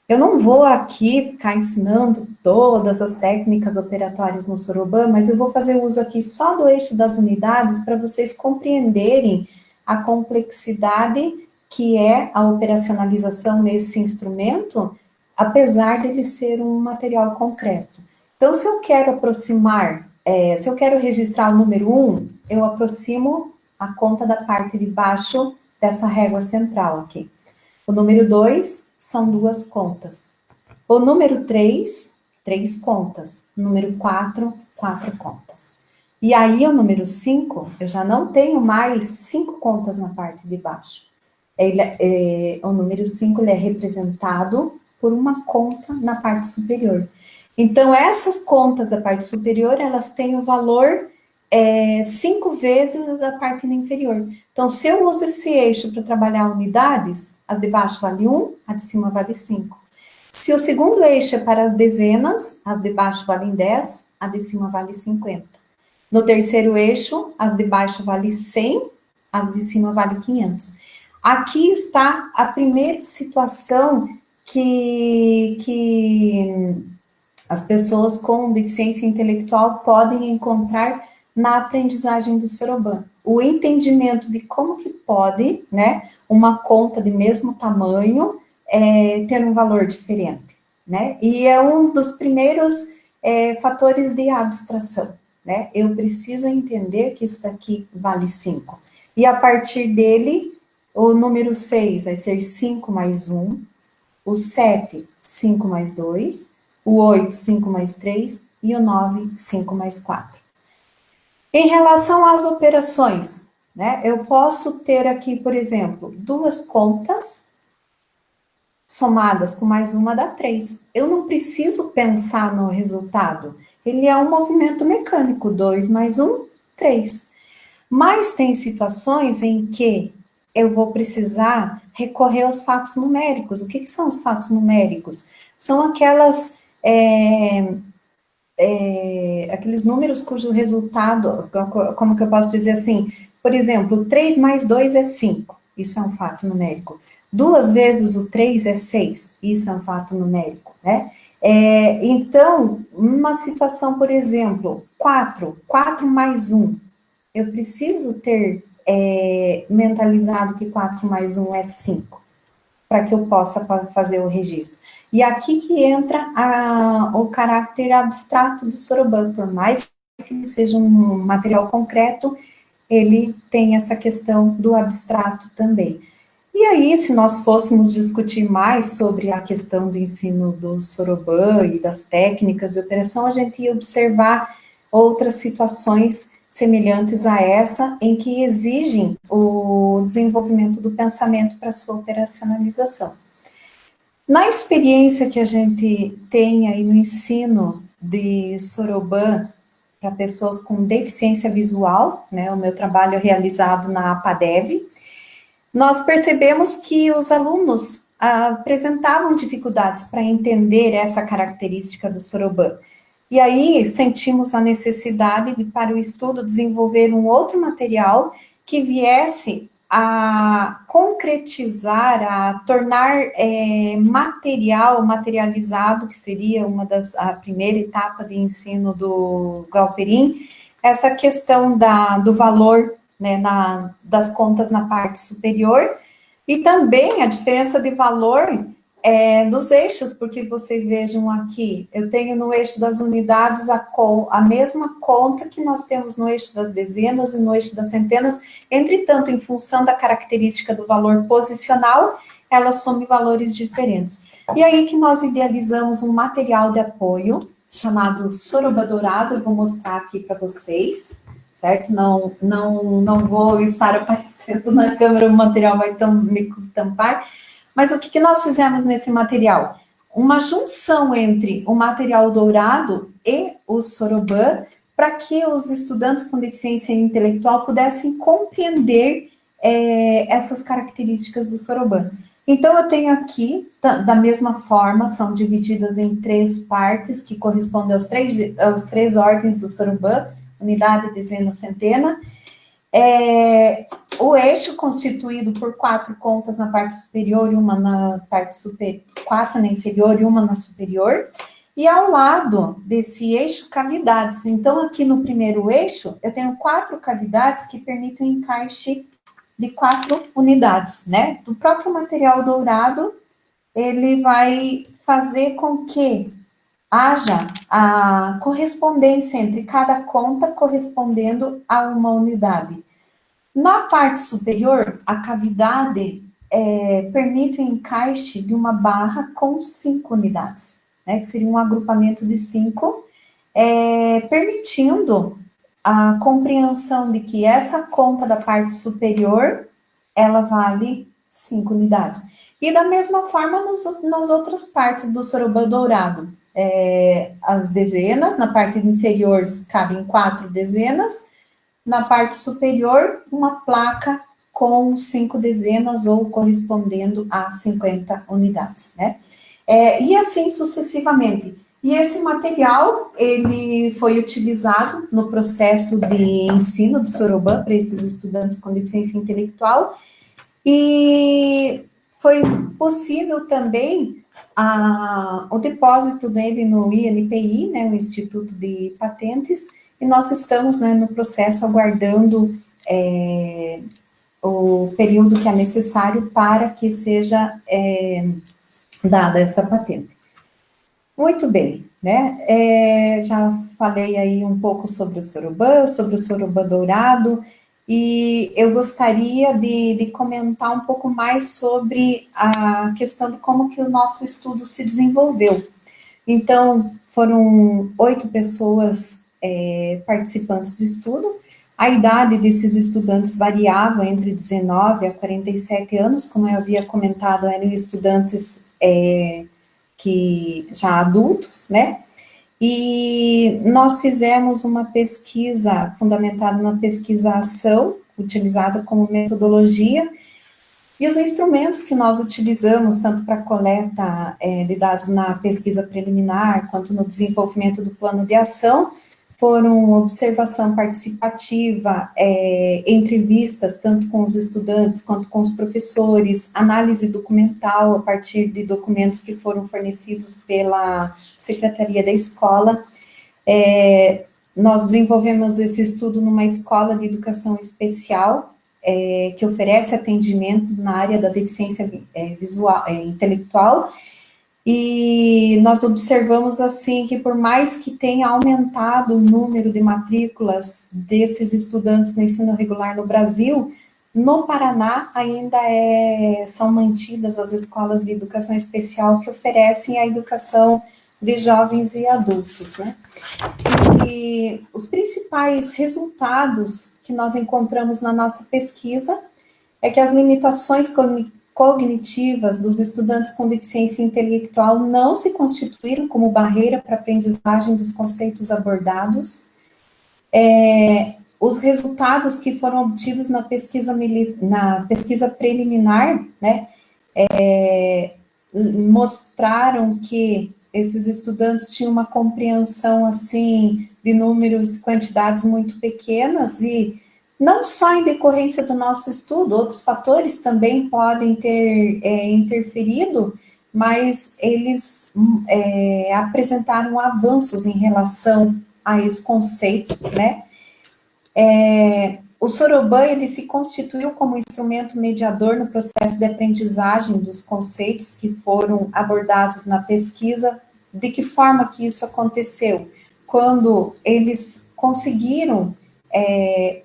Eu não vou aqui ficar ensinando todas as técnicas operatórias no Soroban, mas eu vou fazer uso aqui só do eixo das unidades para vocês compreenderem a complexidade que é a operacionalização nesse instrumento, apesar dele ser um material concreto. Então, se eu quero aproximar, se eu quero registrar o número 1, eu aproximo a conta da parte de baixo dessa régua central aqui. O número 2 são 2 contas. O número 3, 3 contas. O número 4, 4 contas. E aí, o número 5, eu já não tenho mais 5 contas na parte de baixo. O número 5 ele é representado por uma conta na parte superior. Então, essas contas da parte superior, elas têm o valor 5 vezes a da parte inferior. Então, se eu uso esse eixo para trabalhar unidades, as de baixo vale 1, a de cima vale 5. Se o segundo eixo é para as dezenas, as de baixo valem 10, a de cima vale 50. No terceiro eixo, as de baixo valem 100, as de cima valem 500. Aqui está a primeira situação que as pessoas com deficiência intelectual podem encontrar na aprendizagem do Soroban. O entendimento de como que pode, né, uma conta de mesmo tamanho ter um valor diferente, né? E é um dos primeiros fatores de abstração, né? Eu preciso entender que isso daqui vale 5. E a partir dele, o número 6 vai ser 5 mais 1, o 7, 5 mais 2, o 8, 5 mais 3 e o 9, 5 mais 4. Em relação às operações, né, eu posso ter aqui, por exemplo, 2 contas somadas com mais uma dá 3. Eu não preciso pensar no resultado. Ele é um movimento mecânico, 2 mais 1, 3. Mas tem situações em que eu vou precisar recorrer aos fatos numéricos. O que são os fatos numéricos? São aquelas... aqueles números cujo resultado, como que eu posso dizer assim, por exemplo, 3 mais 2 é 5, isso é um fato numérico. 2 vezes o 3 é 6, isso é um fato numérico, né? Então, uma situação, por exemplo, 4 mais 1, eu preciso ter mentalizado que 4 mais 1 é 5, para que eu possa fazer o registro. E aqui que entra o caráter abstrato do Soroban, por mais que seja um material concreto, ele tem essa questão do abstrato também. E aí, se nós fôssemos discutir mais sobre a questão do ensino do Soroban e das técnicas de operação, a gente ia observar outras situações semelhantes a essa, em que exigem o desenvolvimento do pensamento para sua operacionalização. Na experiência que a gente tem aí no ensino de Soroban para pessoas com deficiência visual, né, o meu trabalho é realizado na APADEV, nós percebemos que os alunos apresentavam dificuldades para entender essa característica do Soroban. E aí sentimos a necessidade de, para o estudo, desenvolver um outro material que viesse a concretizar, a tornar materializado, que seria a primeira etapa de ensino do Galperin, essa questão do valor, né, das contas na parte superior, e também a diferença de valor dos eixos, porque vocês vejam aqui, eu tenho no eixo das unidades a mesma conta que nós temos no eixo das dezenas e no eixo das centenas, entretanto, em função da característica do valor posicional, ela some valores diferentes. E aí que nós idealizamos um material de apoio, chamado Soroban Dourado, eu vou mostrar aqui para vocês, certo? Não vou estar aparecendo na câmera, o material vai me tampar. Mas o que nós fizemos nesse material? Uma junção entre o material dourado e o Soroban, para que os estudantes com deficiência intelectual pudessem compreender essas características do Soroban. Então, eu tenho aqui, da mesma forma, são divididas em 3 partes, que correspondem aos 3 ordens do Soroban, unidade, dezena, centena. O eixo constituído por 4 contas na parte superior e uma na parte superior, 4 na inferior e uma na superior, e ao lado desse eixo, cavidades. Então, aqui no primeiro eixo, eu tenho 4 cavidades que permitem o encaixe de 4 unidades, né? Do próprio material dourado, ele vai fazer com que haja a correspondência entre cada conta correspondendo a uma unidade. Na parte superior, a cavidade permite o encaixe de uma barra com 5 unidades, né? Que seria um agrupamento de 5, permitindo a compreensão de que essa conta da parte superior, ela vale 5 unidades. E da mesma forma nas outras partes do sorobã dourado. As dezenas, na parte inferior cabem 4 dezenas, na parte superior, uma placa com 5 dezenas ou correspondendo a 50 unidades, né? E assim sucessivamente. E esse material, ele foi utilizado no processo de ensino do sorobã para esses estudantes com deficiência intelectual, e foi possível também o depósito dele no INPI, né, o Instituto de Patentes, e nós estamos, né, no processo aguardando o período que é necessário para que seja dada essa patente. Muito bem, né? Já falei aí um pouco sobre o sorobã dourado, e eu gostaria de comentar um pouco mais sobre a questão de como que o nosso estudo se desenvolveu. Então, foram 8 pessoas participantes do estudo. A idade desses estudantes variava entre 19 a 47 anos, como eu havia comentado, eram estudantes que já adultos, né? E nós fizemos uma pesquisa fundamentada numa pesquisa-ação, utilizada como metodologia, e os instrumentos que nós utilizamos, tanto para coleta de dados na pesquisa preliminar, quanto no desenvolvimento do plano de ação, foram observação participativa, entrevistas, tanto com os estudantes quanto com os professores, análise documental a partir de documentos que foram fornecidos pela Secretaria da Escola. Nós desenvolvemos esse estudo numa escola de educação especial, que oferece atendimento na área da deficiência intelectual, e nós observamos, assim, que por mais que tenha aumentado o número de matrículas desses estudantes no ensino regular no Brasil, no Paraná ainda são mantidas as escolas de educação especial que oferecem a educação de jovens e adultos, né? E os principais resultados que nós encontramos na nossa pesquisa é que as limitações cognitivas dos estudantes com deficiência intelectual não se constituíram como barreira para a aprendizagem dos conceitos abordados. Os resultados que foram obtidos na pesquisa preliminar, né, mostraram que esses estudantes tinham uma compreensão, assim, de números, de quantidades muito pequenas, e não só em decorrência do nosso estudo, outros fatores também podem ter interferido, mas eles apresentaram avanços em relação a esse conceito, né? O sorobã, ele se constituiu como instrumento mediador no processo de aprendizagem dos conceitos que foram abordados na pesquisa. De que forma que isso aconteceu? Quando eles conseguiram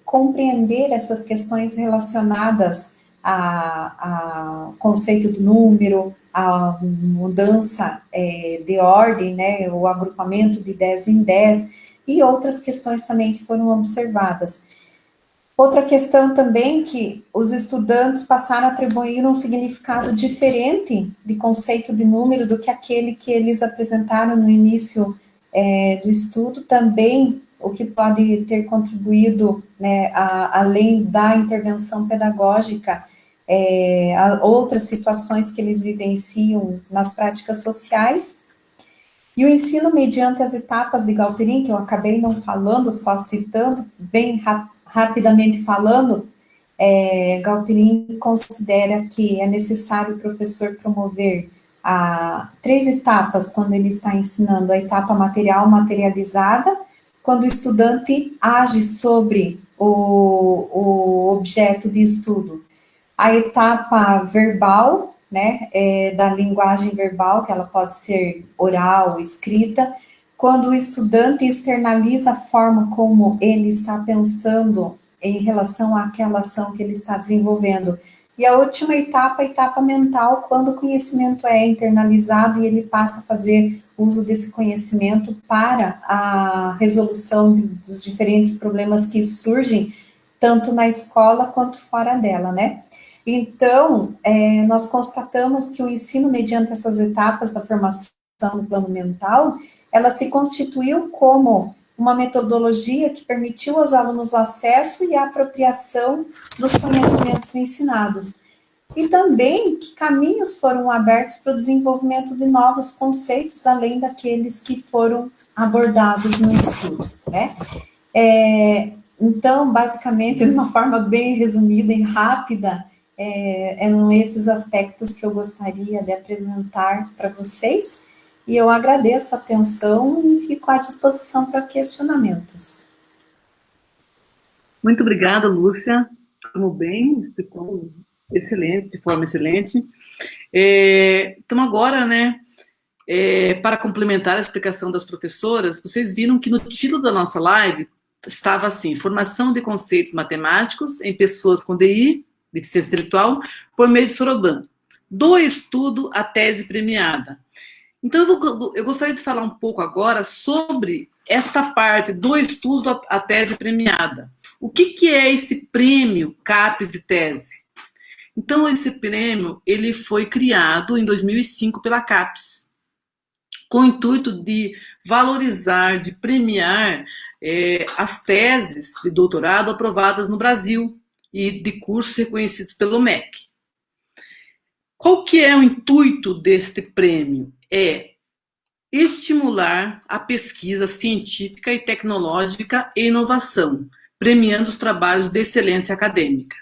compreender essas questões relacionadas ao conceito do número, a mudança de ordem, né, o agrupamento de 10 em 10, e outras questões também que foram observadas. Outra questão também que os estudantes passaram a atribuir um significado diferente de conceito de número do que aquele que eles apresentaram no início do estudo, também o que pode ter contribuído, né, além da intervenção pedagógica, a outras situações que eles vivenciam nas práticas sociais. E o ensino mediante as etapas de Galperin, que eu acabei não falando, só citando, bem rapidamente falando, Galperin considera que é necessário o professor promover 3 etapas quando ele está ensinando: a etapa material, materializada, quando o estudante age sobre o objeto de estudo? A etapa verbal, né, da linguagem verbal, que ela pode ser oral, escrita, quando o estudante externaliza a forma como ele está pensando em relação àquela ação que ele está desenvolvendo. E a última etapa, a etapa mental, quando o conhecimento é internalizado e ele passa a fazer uso desse conhecimento para a resolução dos diferentes problemas que surgem, tanto na escola quanto fora dela, né? Então, nós constatamos que o ensino mediante essas etapas da formação no plano mental, ela se constituiu como uma metodologia que permitiu aos alunos o acesso e a apropriação dos conhecimentos ensinados. E também que caminhos foram abertos para o desenvolvimento de novos conceitos, além daqueles que foram abordados no estudo, né? Então, basicamente, de uma forma bem resumida e rápida, eram esses aspectos que eu gostaria de apresentar para vocês, e eu agradeço a atenção e fico à disposição para questionamentos. Muito obrigada, Lúcia. Como bem, explicou excelente, de forma excelente. Então, agora, né, para complementar a explicação das professoras, vocês viram que no título da nossa live estava assim: formação de conceitos matemáticos em pessoas com DI, deficiência intelectual, por meio de Soroban, do estudo à tese premiada. Então, eu gostaria de falar um pouco agora sobre esta parte do estudo à tese premiada. O que é esse prêmio CAPES de tese? Então, esse prêmio, ele foi criado em 2005 pela CAPES, com o intuito de valorizar, de premiar as teses de doutorado aprovadas no Brasil e de cursos reconhecidos pelo MEC. Qual que é o intuito deste prêmio? É estimular a pesquisa científica e tecnológica e inovação, premiando os trabalhos de excelência acadêmica.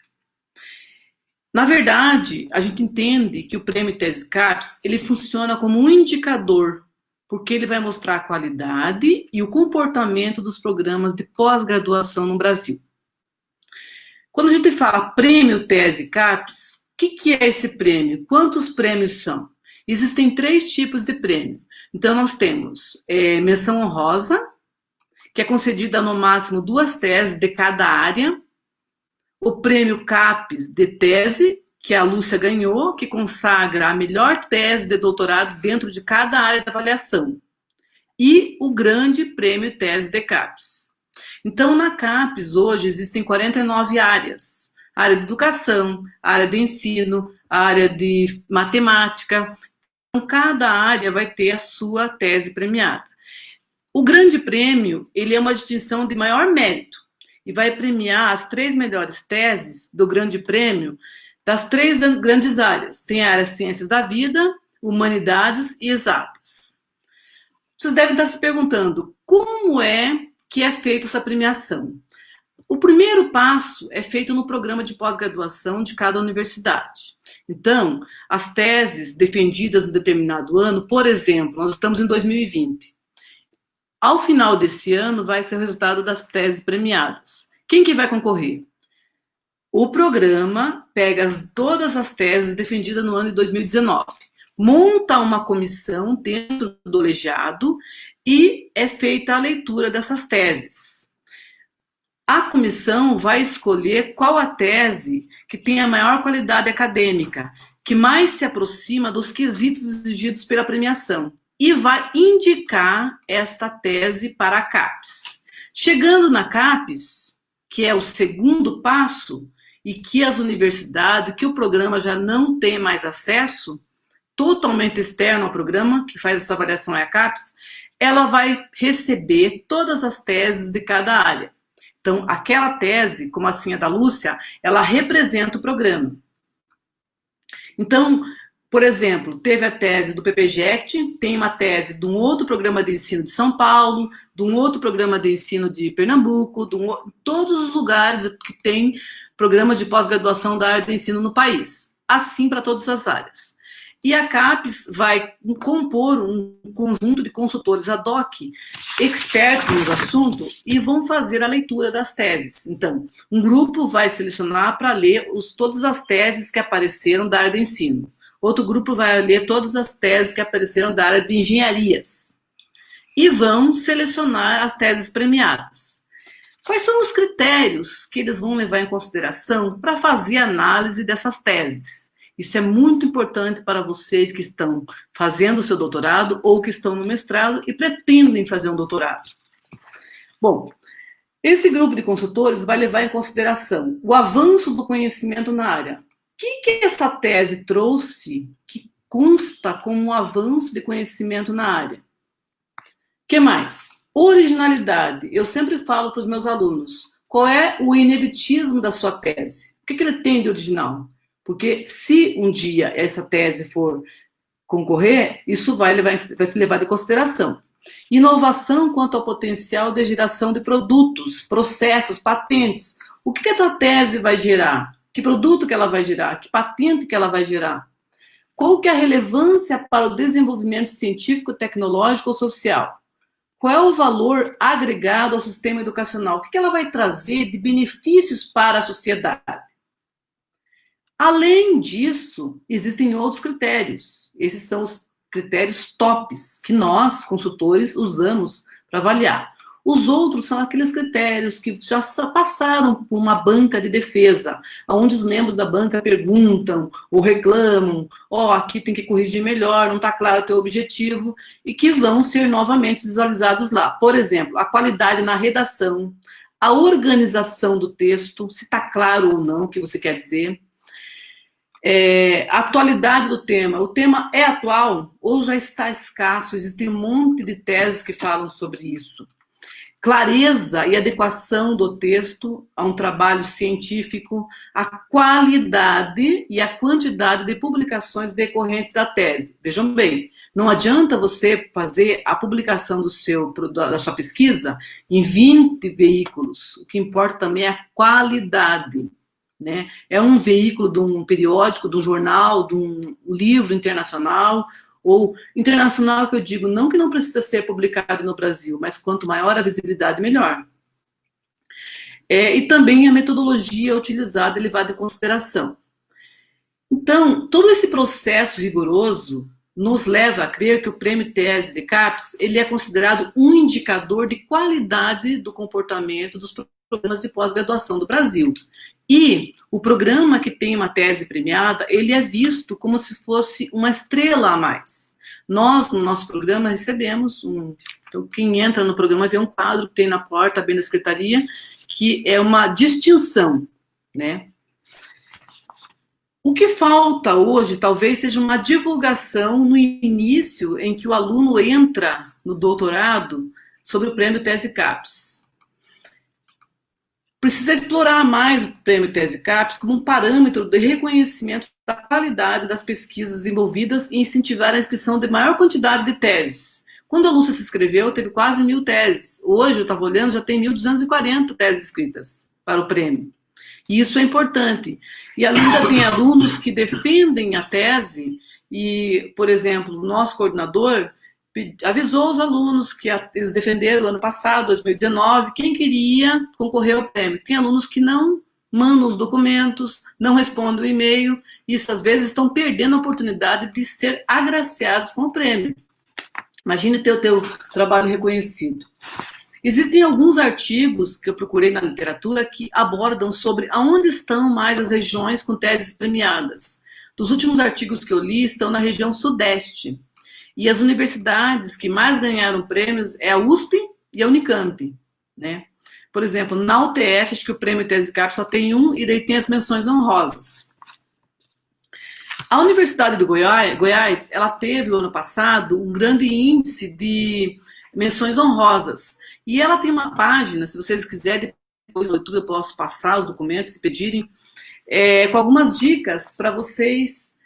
Na verdade, a gente entende que o Prêmio Tese CAPES, ele funciona como um indicador, porque ele vai mostrar a qualidade e o comportamento dos programas de pós-graduação no Brasil. Quando a gente fala Prêmio Tese CAPES, o que é esse prêmio? Quantos prêmios são? Existem 3 tipos de prêmio. Então, nós temos menção honrosa, que é concedida no máximo 2 teses de cada área. O prêmio CAPES de tese, que a Lúcia ganhou, que consagra a melhor tese de doutorado dentro de cada área de avaliação. E o grande prêmio tese de CAPES. Então, na CAPES, hoje, existem 49 áreas. Área de educação, área de ensino, área de matemática. Então, cada área vai ter a sua tese premiada. O grande prêmio, ele é uma distinção de maior mérito e vai premiar as 3 melhores teses do grande prêmio das 3 grandes áreas. Tem a área Ciências da Vida, Humanidades e Exatas. Vocês devem estar se perguntando, como é que é feita essa premiação? O primeiro passo é feito no programa de pós-graduação de cada universidade. Então, as teses defendidas no determinado ano, por exemplo, nós estamos em 2020. Ao final desse ano, vai ser o resultado das teses premiadas. Quem que vai concorrer? O programa pega todas as teses defendidas no ano de 2019, monta uma comissão dentro do colegiado e é feita a leitura dessas teses. A comissão vai escolher qual a tese que tem a maior qualidade acadêmica, que mais se aproxima dos quesitos exigidos pela premiação, e vai indicar esta tese para a CAPES. Chegando na CAPES, que é o segundo passo, e que as universidades, que o programa já não tem mais acesso, totalmente externo ao programa, que faz essa avaliação é a CAPES, ela vai receber todas as teses de cada área. Então, aquela tese, como assim a da Lúcia, ela representa o programa. Então, por exemplo, teve a tese do PPGECT, tem uma tese de um outro programa de ensino de São Paulo, de um outro programa de ensino de Pernambuco, todos os lugares que tem programas de pós-graduação da área de ensino no país. Assim para todas as áreas. E a CAPES vai compor um conjunto de consultores ad hoc, expertos no assunto, e vão fazer a leitura das teses. Então, um grupo vai selecionar para ler todas as teses que apareceram da área de ensino. Outro grupo vai ler todas as teses que apareceram da área de engenharias. E vão selecionar as teses premiadas. Quais são os critérios que eles vão levar em consideração para fazer a análise dessas teses? Isso é muito importante para vocês que estão fazendo o seu doutorado ou que estão no mestrado e pretendem fazer um doutorado. Bom, esse grupo de consultores vai levar em consideração o avanço do conhecimento na área. O que essa tese trouxe que consta como um avanço de conhecimento na área? O que mais? Originalidade. Eu sempre falo para os meus alunos, qual é o ineditismo da sua tese? O que ele tem de original? Porque se um dia essa tese for concorrer, isso vai ser levado em consideração. Inovação quanto ao potencial de geração de produtos, processos, patentes. O que a tua tese vai gerar? Que produto que ela vai gerar? Que patente que ela vai gerar? Qual que é a relevância para o desenvolvimento científico, tecnológico ou social? Qual é o valor agregado ao sistema educacional? O que ela vai trazer de benefícios para a sociedade? Além disso, existem outros critérios. Esses são os critérios tops que nós, consultores, usamos para avaliar. Os outros são aqueles critérios que já passaram por uma banca de defesa, onde os membros da banca perguntam ou reclamam, aqui tem que corrigir melhor, não está claro o teu objetivo, e que vão ser novamente visualizados lá. Por exemplo, a qualidade na redação, a organização do texto, se está claro ou não o que você quer dizer, a atualidade do tema. O tema é atual ou já está escasso? Existem um monte de teses que falam sobre isso. Clareza e adequação do texto a um trabalho científico, a qualidade e a quantidade de publicações decorrentes da tese. Vejam bem, não adianta você fazer a publicação da sua pesquisa em 20 veículos. O que importa também é a qualidade. Né? É um veículo de um periódico, de um jornal, de um livro internacional, ou internacional que eu digo, não que não precisa ser publicado no Brasil, mas quanto maior a visibilidade, melhor. E também a metodologia utilizada e levada em consideração. Então, todo esse processo rigoroso nos leva a crer que o Prêmio Tese de CAPES ele é considerado um indicador de qualidade do comportamento dos programas de pós-graduação do Brasil. E o programa que tem uma tese premiada, ele é visto como se fosse uma estrela a mais. Nós, no nosso programa, recebemos então, quem entra no programa vê um quadro que tem na porta, bem na secretaria, que é uma distinção, né? O que falta hoje, talvez, seja uma divulgação no início em que o aluno entra no doutorado sobre o Prêmio Tese CAPES. Precisa explorar mais o Prêmio Tese CAPES como um parâmetro de reconhecimento da qualidade das pesquisas desenvolvidas e incentivar a inscrição de maior quantidade de teses. Quando a Lúcia se inscreveu, teve quase 1.000 teses. Hoje, eu estava olhando, já tem 1.240 teses escritas para o prêmio. E isso é importante. E ainda tem alunos que defendem a tese e, por exemplo, o nosso coordenador avisou os alunos que eles defenderam ano passado, 2019, quem queria concorrer ao prêmio. Tem alunos que não mandam os documentos, não respondem o e-mail, e isso às vezes estão perdendo a oportunidade de ser agraciados com o prêmio. Imagine ter o teu trabalho reconhecido. Existem alguns artigos que eu procurei na literatura que abordam sobre aonde estão mais as regiões com teses premiadas. Dos últimos artigos que eu li estão na região sudeste. E as universidades que mais ganharam prêmios é a USP e a Unicamp, né? Por exemplo, na UTF, acho que o prêmio Tese CAPES só tem um, e daí tem as menções honrosas. A Universidade de Goiás, ela teve, no ano passado, um grande índice de menções honrosas. E ela tem uma página, se vocês quiserem, depois no YouTube eu posso passar os documentos, se pedirem, com algumas dicas para vocês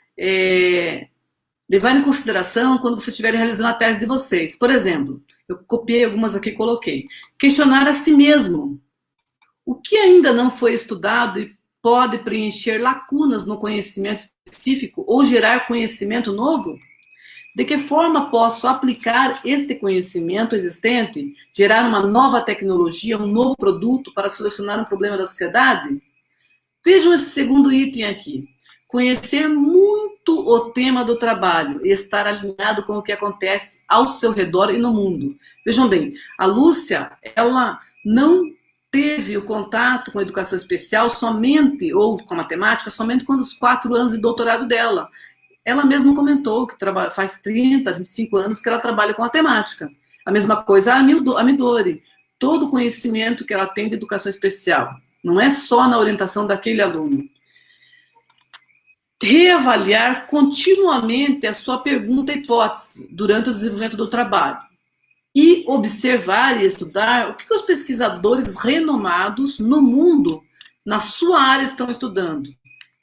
levar em consideração quando vocês estiverem realizando a tese de vocês. Por exemplo, eu copiei algumas aqui e coloquei. Questionar a si mesmo. O que ainda não foi estudado e pode preencher lacunas no conhecimento específico ou gerar conhecimento novo? De que forma posso aplicar este conhecimento existente, gerar uma nova tecnologia, um novo produto para solucionar um problema da sociedade? Vejam esse segundo item aqui. Conhecer muito o tema do trabalho e estar alinhado com o que acontece ao seu redor e no mundo. Vejam bem, a Lúcia, ela não teve o contato com a educação especial somente, ou com a matemática, somente quando os 4 anos de doutorado dela. Ela mesma comentou que faz 30, 25 anos que ela trabalha com a temática. A mesma coisa a Midori. Todo o conhecimento que ela tem de educação especial. Não é só na orientação daquele aluno. Reavaliar continuamente a sua pergunta e hipótese durante o desenvolvimento do trabalho. E observar e estudar o que os pesquisadores renomados no mundo, na sua área, estão estudando.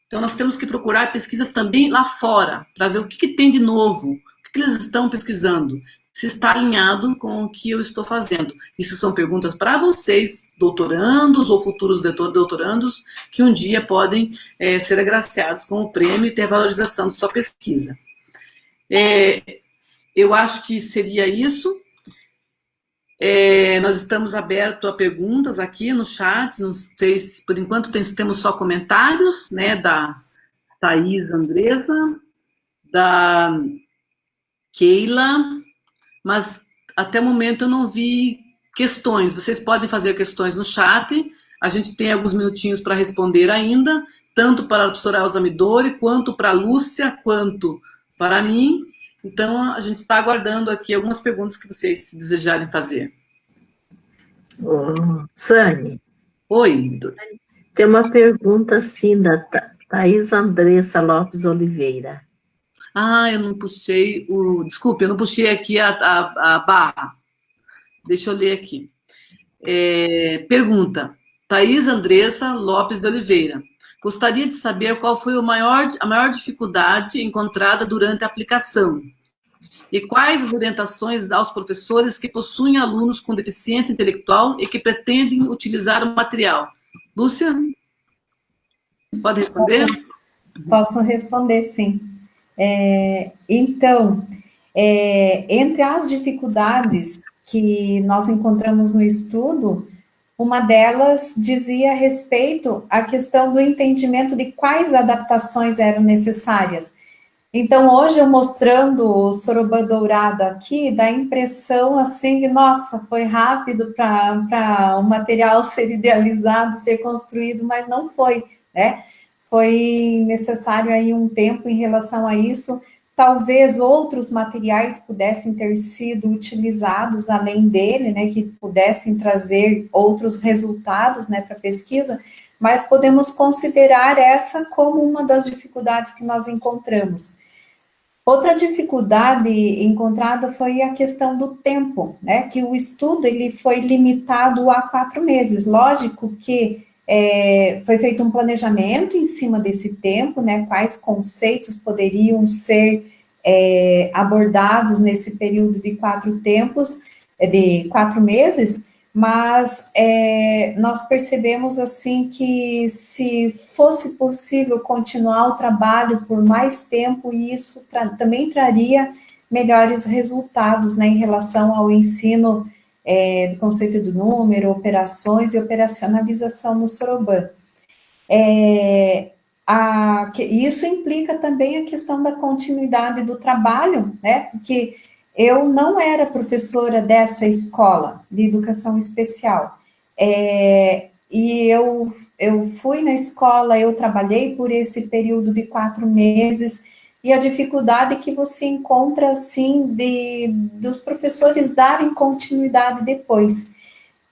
Então, nós temos que procurar pesquisas também lá fora, para ver o que tem de novo, o que eles estão pesquisando, se está alinhado com o que eu estou fazendo. Isso são perguntas para vocês, doutorandos ou futuros doutorandos, que um dia podem ser agraciados com o prêmio e ter a valorização de sua pesquisa. Eu acho que seria isso. Nós estamos abertos a perguntas aqui no chat, por enquanto temos só comentários, né, da Thaís Andressa, da Keila, mas até o momento eu não vi questões. Vocês podem fazer questões no chat, a gente tem alguns minutinhos para responder ainda, tanto para a professora Elza Midori, quanto para a Lúcia, quanto para mim. Então, a gente está aguardando aqui algumas perguntas que vocês desejarem fazer. Sani. Oi. Tem uma pergunta, assim, da Thaís Andressa Lopes Oliveira. Eu não puxei Desculpe, eu não puxei aqui a barra. Deixa eu ler aqui. Pergunta. Thaís Andressa Lopes de Oliveira. Gostaria de saber qual foi a maior dificuldade encontrada durante a aplicação e quais as orientações aos professores que possuem alunos com deficiência intelectual e que pretendem utilizar o material. Lúcia, pode responder? Posso responder, sim. Então, entre as dificuldades que nós encontramos no estudo, uma delas dizia a respeito à questão do entendimento de quais adaptações eram necessárias. Então, hoje, eu mostrando o Soroban dourado aqui, dá a impressão, assim, que, nossa, foi rápido para o material ser idealizado, ser construído, mas não foi, né? Foi necessário aí um tempo em relação a isso. Talvez outros materiais pudessem ter sido utilizados além dele, né, que pudessem trazer outros resultados, né, para a pesquisa, mas podemos considerar essa como uma das dificuldades que nós encontramos. Outra dificuldade encontrada foi a questão do tempo, né, que o estudo ele foi limitado a 4 meses. Lógico que foi feito um planejamento em cima desse tempo, né, quais conceitos poderiam ser abordados nesse período de 4 meses, mas nós percebemos, assim, que se fosse possível continuar o trabalho por mais tempo, isso também traria melhores resultados, né, em relação ao ensino do conceito do número, operações e operacionalização no Soroban. Isso implica também a questão da continuidade do trabalho, né, porque eu não era professora dessa escola de educação especial, e eu fui na escola, eu trabalhei por esse período de 4 meses, e a dificuldade que você encontra, assim, dos professores darem continuidade depois.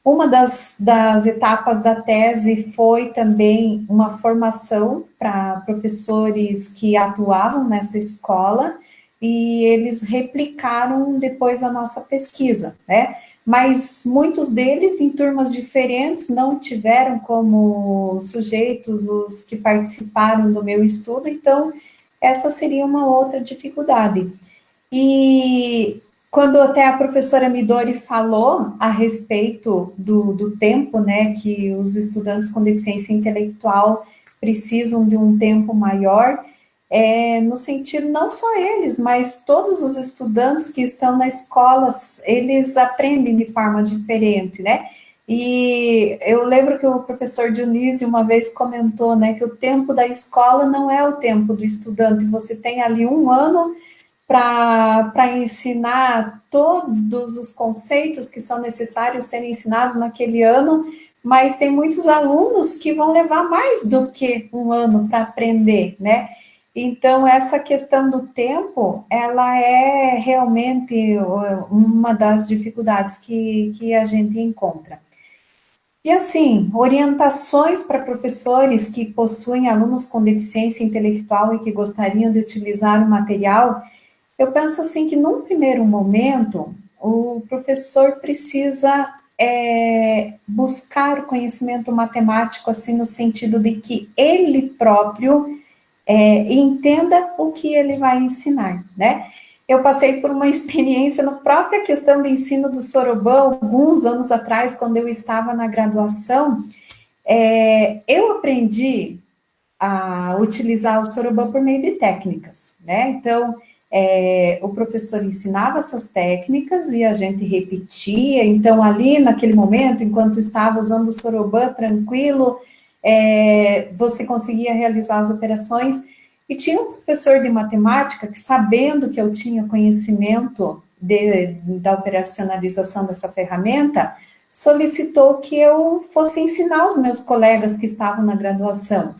Uma das etapas da tese foi também uma formação para professores que atuavam nessa escola, e eles replicaram depois a nossa pesquisa, né? Mas muitos deles, em turmas diferentes, não tiveram como sujeitos os que participaram do meu estudo, então essa seria uma outra dificuldade. E quando até a professora Midori falou a respeito do tempo, né, que os estudantes com deficiência intelectual precisam de um tempo maior, no sentido, não só eles, mas todos os estudantes que estão na escola, eles aprendem de forma diferente, né? E eu lembro que o professor Dionísio uma vez comentou, né, que o tempo da escola não é o tempo do estudante, você tem ali um ano para ensinar todos os conceitos que são necessários serem ensinados naquele ano, mas tem muitos alunos que vão levar mais do que um ano para aprender, né? Então, essa questão do tempo, ela é realmente uma das dificuldades que a gente encontra. E assim, orientações para professores que possuem alunos com deficiência intelectual e que gostariam de utilizar o material, eu penso assim que num primeiro momento, o professor precisa buscar o conhecimento matemático, assim, no sentido de que ele próprio entenda o que ele vai ensinar, né? Eu passei por uma experiência na própria questão do ensino do Sorobã, alguns anos atrás, quando eu estava na graduação, eu aprendi a utilizar o Sorobã por meio de técnicas, né? Então, o professor ensinava essas técnicas e a gente repetia. Então, ali naquele momento, enquanto estava usando o Sorobã tranquilo, você conseguia realizar as operações. E tinha um professor de matemática que, sabendo que eu tinha conhecimento da operacionalização dessa ferramenta, solicitou que eu fosse ensinar os meus colegas que estavam na graduação.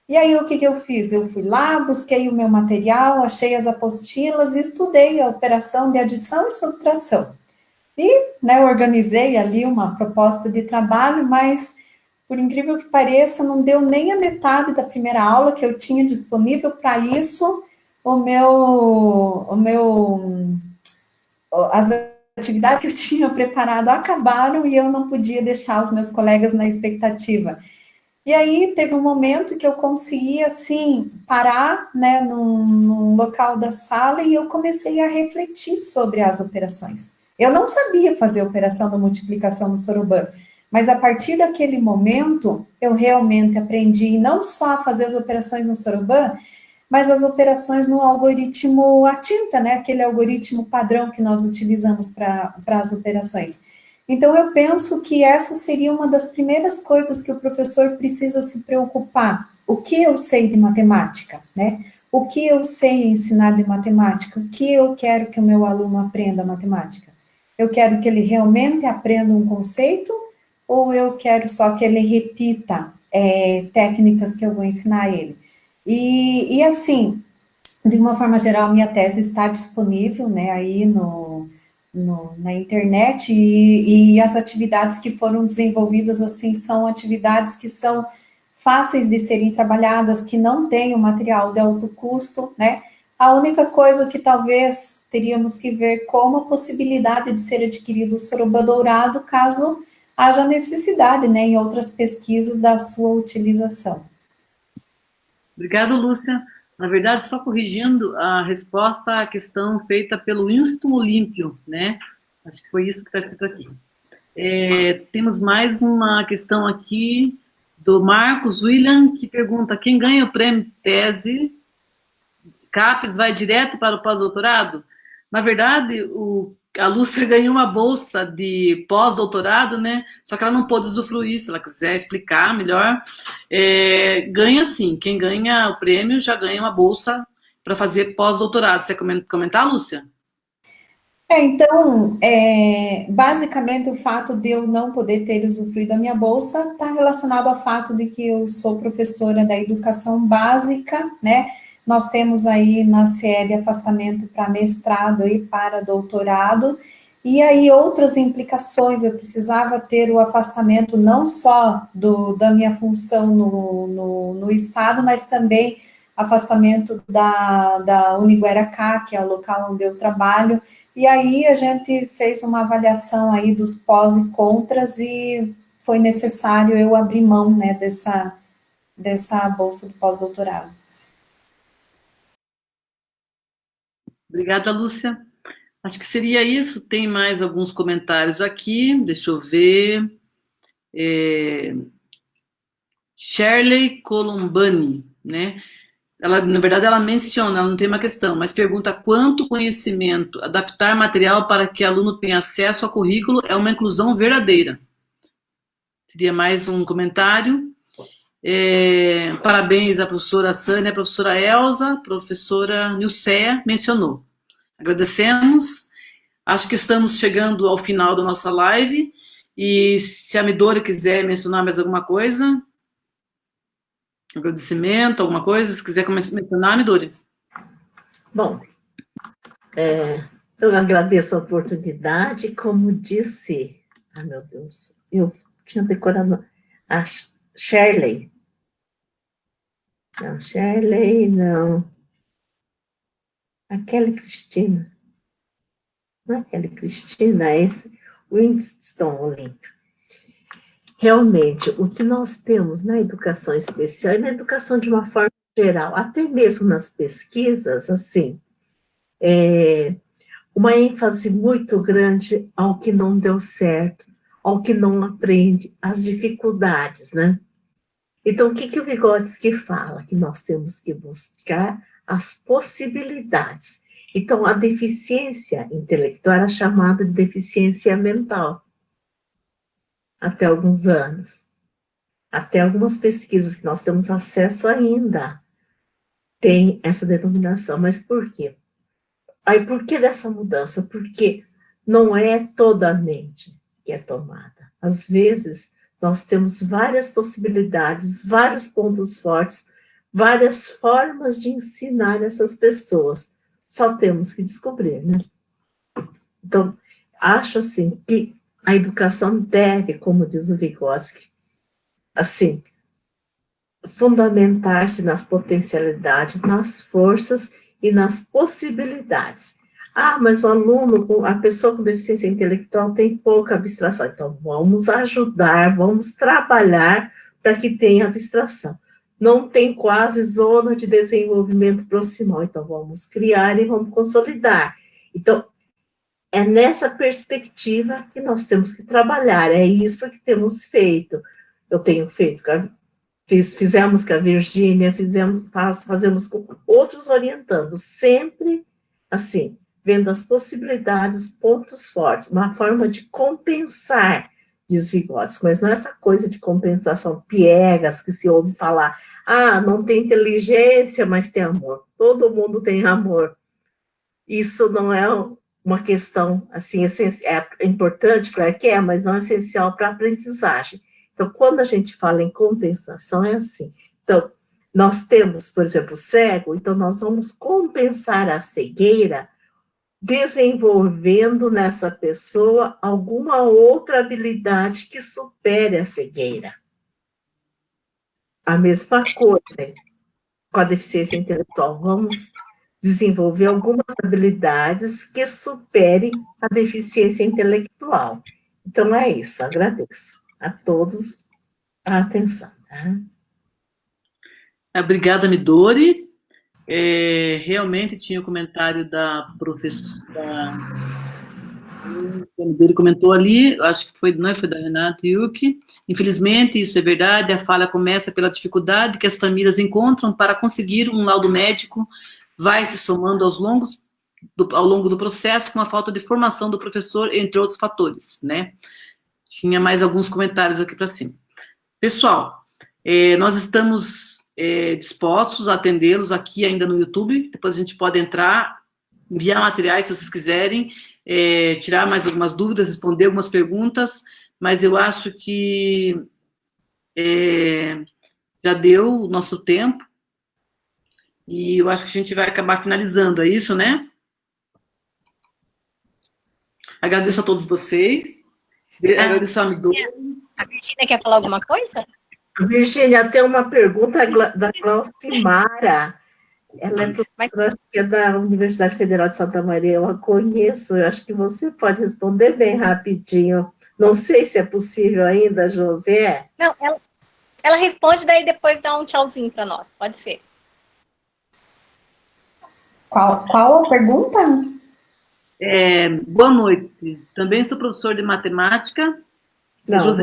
E aí, o que eu fiz? Eu fui lá, busquei o meu material, achei as apostilas e estudei a operação de adição e subtração. E, né, organizei ali uma proposta de trabalho, mas, por incrível que pareça, não deu nem a metade da primeira aula que eu tinha disponível para isso. As atividades que eu tinha preparado acabaram e eu não podia deixar os meus colegas na expectativa. E aí teve um momento que eu consegui, assim, parar, né, num local da sala e eu comecei a refletir sobre as operações. Eu não sabia fazer a operação da multiplicação do Sorobã, mas a partir daquele momento, eu realmente aprendi não só a fazer as operações no Sorobã, mas as operações no algoritmo ATINTA, né, aquele algoritmo padrão que nós utilizamos para as operações. Então, eu penso que essa seria uma das primeiras coisas que o professor precisa se preocupar. O que eu sei de matemática, né? O que eu sei ensinar de matemática? O que eu quero que o meu aluno aprenda matemática? Eu quero que ele realmente aprenda um conceito ou eu quero só que ele repita técnicas que eu vou ensinar a ele? E assim, de uma forma geral, minha tese está disponível, né, aí na internet, e as atividades que foram desenvolvidas, assim, são atividades que são fáceis de serem trabalhadas, que não têm o material de alto custo, né? A única coisa que talvez teríamos que ver como a possibilidade de ser adquirido o Sorobã dourado, caso haja necessidade, né, em outras pesquisas da sua utilização. Obrigado, Lúcia. Na verdade, só corrigindo a resposta à questão feita pelo Winston Olímpio, né? Acho que foi isso que está escrito aqui. Temos mais uma questão aqui do Marcos William, que pergunta: quem ganha o prêmio tese CAPES vai direto para o pós-doutorado? Na verdade, a Lúcia ganhou uma bolsa de pós-doutorado, né? Só que ela não pôde usufruir. Se ela quiser explicar melhor, ganha sim. Quem ganha o prêmio já ganha uma bolsa para fazer pós-doutorado. Você quer comentar, Lúcia? Então, basicamente, o fato de eu não poder ter usufruído da minha bolsa está relacionado ao fato de que eu sou professora da educação básica, né? Nós temos aí na CL afastamento para mestrado e para doutorado, e aí outras implicações, eu precisava ter o afastamento não só da minha função no Estado, mas também afastamento da Uniguaracá, que é o local onde eu trabalho, e aí a gente fez uma avaliação aí dos pós e contras e foi necessário eu abrir mão, né, dessa bolsa do pós-doutorado. Obrigada, Lúcia. Acho que seria isso. Tem mais alguns comentários aqui. Deixa eu ver. Shirley Colombani, né? Ela, na verdade, ela menciona, ela não tem uma questão, mas pergunta quanto conhecimento, adaptar material para que aluno tenha acesso ao currículo é uma inclusão verdadeira. Teria mais um comentário. Parabéns à professora Sânia, à professora Elza, à professora Nilceia mencionou. Agradecemos. Acho que estamos chegando ao final da nossa live. E se a Midori quiser mencionar mais alguma coisa, agradecimento, alguma coisa, se quiser mencionar, Midori. Bom, eu agradeço a oportunidade, como disse, meu Deus, eu tinha decorado a Shirley. Não, Shirley, não. A Kelly Cristina. Não é Kelly Cristina, é esse Winston Olímpio. Realmente, o que nós temos na educação especial e na educação de uma forma geral, até mesmo nas pesquisas, assim, uma ênfase muito grande ao que não deu certo, ao que não aprende, às dificuldades, né? Então, o que o Vygotsky fala? Que nós temos que buscar as possibilidades. Então, a deficiência intelectual era chamada de deficiência mental, até alguns anos. Até algumas pesquisas que nós temos acesso ainda tem essa denominação. Mas por quê? Aí, por que dessa mudança? Porque não é toda a mente que é tomada. Às vezes, nós temos várias possibilidades, vários pontos fortes, várias formas de ensinar essas pessoas. Só temos que descobrir, né? Então, acho, assim, que a educação deve, como diz o Vygotsky, assim, fundamentar-se nas potencialidades, nas forças e nas possibilidades. Mas o aluno, a pessoa com deficiência intelectual tem pouca abstração. Então, vamos ajudar, vamos trabalhar para que tenha abstração. Não tem quase zona de desenvolvimento proximal. Então, vamos criar e vamos consolidar. Então, é nessa perspectiva que nós temos que trabalhar. É isso que temos feito. Eu tenho feito, fizemos com a Virgínia, fazemos com outros orientandos, sempre assim, vendo as possibilidades, pontos fortes, uma forma de compensar, diz Vygotsky, mas não é essa coisa de compensação piegas que se ouve falar, não tem inteligência, mas tem amor. Todo mundo tem amor. Isso não é uma questão, assim, é importante, claro que é, mas não é essencial para a aprendizagem. Então, quando a gente fala em compensação, é assim. Então, nós temos, por exemplo, o cego, então nós vamos compensar a cegueira desenvolvendo nessa pessoa alguma outra habilidade que supere a cegueira. A mesma coisa com a deficiência intelectual. Vamos desenvolver algumas habilidades que superem a deficiência intelectual. Então, é isso. Agradeço a todos a atenção. Tá? Obrigada, Midori. Realmente tinha o comentário da professora. A Midori comentou ali, acho que não foi da Renata Yuki. Infelizmente, isso é verdade, a falha começa pela dificuldade que as famílias encontram para conseguir um laudo médico, vai se somando ao longo do processo com a falta de formação do professor, entre outros fatores, né? Tinha mais alguns comentários aqui para cima. Pessoal, nós estamos dispostos a atendê-los aqui ainda no YouTube, depois a gente pode entrar, enviar materiais se vocês quiserem, tirar mais algumas dúvidas, responder algumas perguntas, mas eu acho que já deu o nosso tempo, e eu acho que a gente vai acabar finalizando, é isso, né? Agradeço a todos vocês, agradeço a Midori. A Virgínia quer falar alguma coisa? Virgínia, tem uma pergunta da Glaucimara. Ela é professora da Universidade Federal de Santa Maria, eu a conheço, eu acho que você pode responder bem rapidinho. Não sei se é possível ainda, José. Não, ela responde, daí depois dá um tchauzinho para nós, pode ser. Qual a pergunta? Boa noite. Também sou professor de matemática. Não,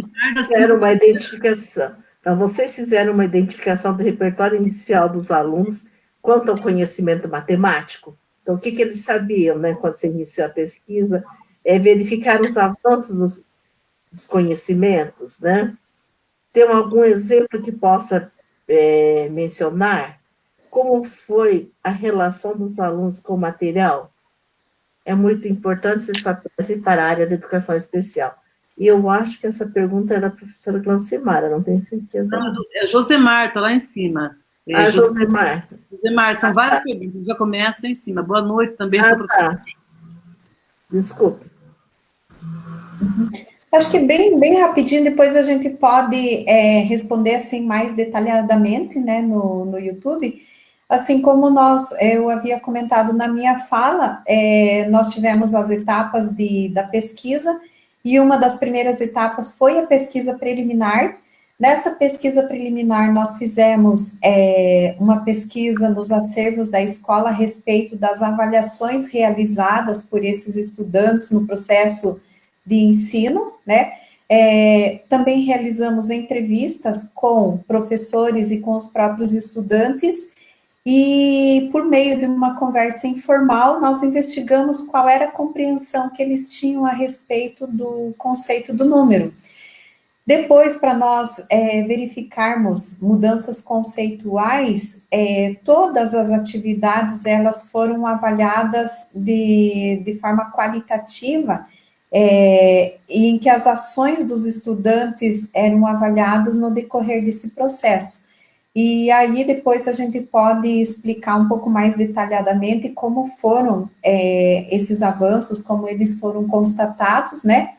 quero uma identificação. Então, vocês fizeram uma identificação do repertório inicial dos alunos quanto ao conhecimento matemático? Então, o que eles sabiam, né, quando você iniciou a pesquisa? É verificar os avanços dos conhecimentos, né? Tem algum exemplo que possa mencionar? Como foi a relação dos alunos com o material? É muito importante essa tese para a área da educação especial. E eu acho que essa pergunta é da professora Glaucimara, não tenho certeza. Não, é Josemar, está lá em cima. Josemar. Josemar, são várias perguntas, já começa em cima. Boa noite também, sou professora. Tá. Desculpe. Acho que bem rapidinho, depois a gente pode responder assim mais detalhadamente, né, no YouTube. Assim como eu havia comentado na minha fala, nós tivemos as etapas da pesquisa, e uma das primeiras etapas foi a pesquisa preliminar. Nessa pesquisa preliminar, nós fizemos uma pesquisa nos acervos da escola a respeito das avaliações realizadas por esses estudantes no processo de ensino, né? Também realizamos entrevistas com professores e com os próprios estudantes, e por meio de uma conversa informal, nós investigamos qual era a compreensão que eles tinham a respeito do conceito do número. Depois, para nós verificarmos mudanças conceituais, todas as atividades, elas foram avaliadas de forma qualitativa, em que as ações dos estudantes eram avaliadas no decorrer desse processo. E aí, depois, a gente pode explicar um pouco mais detalhadamente como foram esses avanços, como eles foram constatados, né?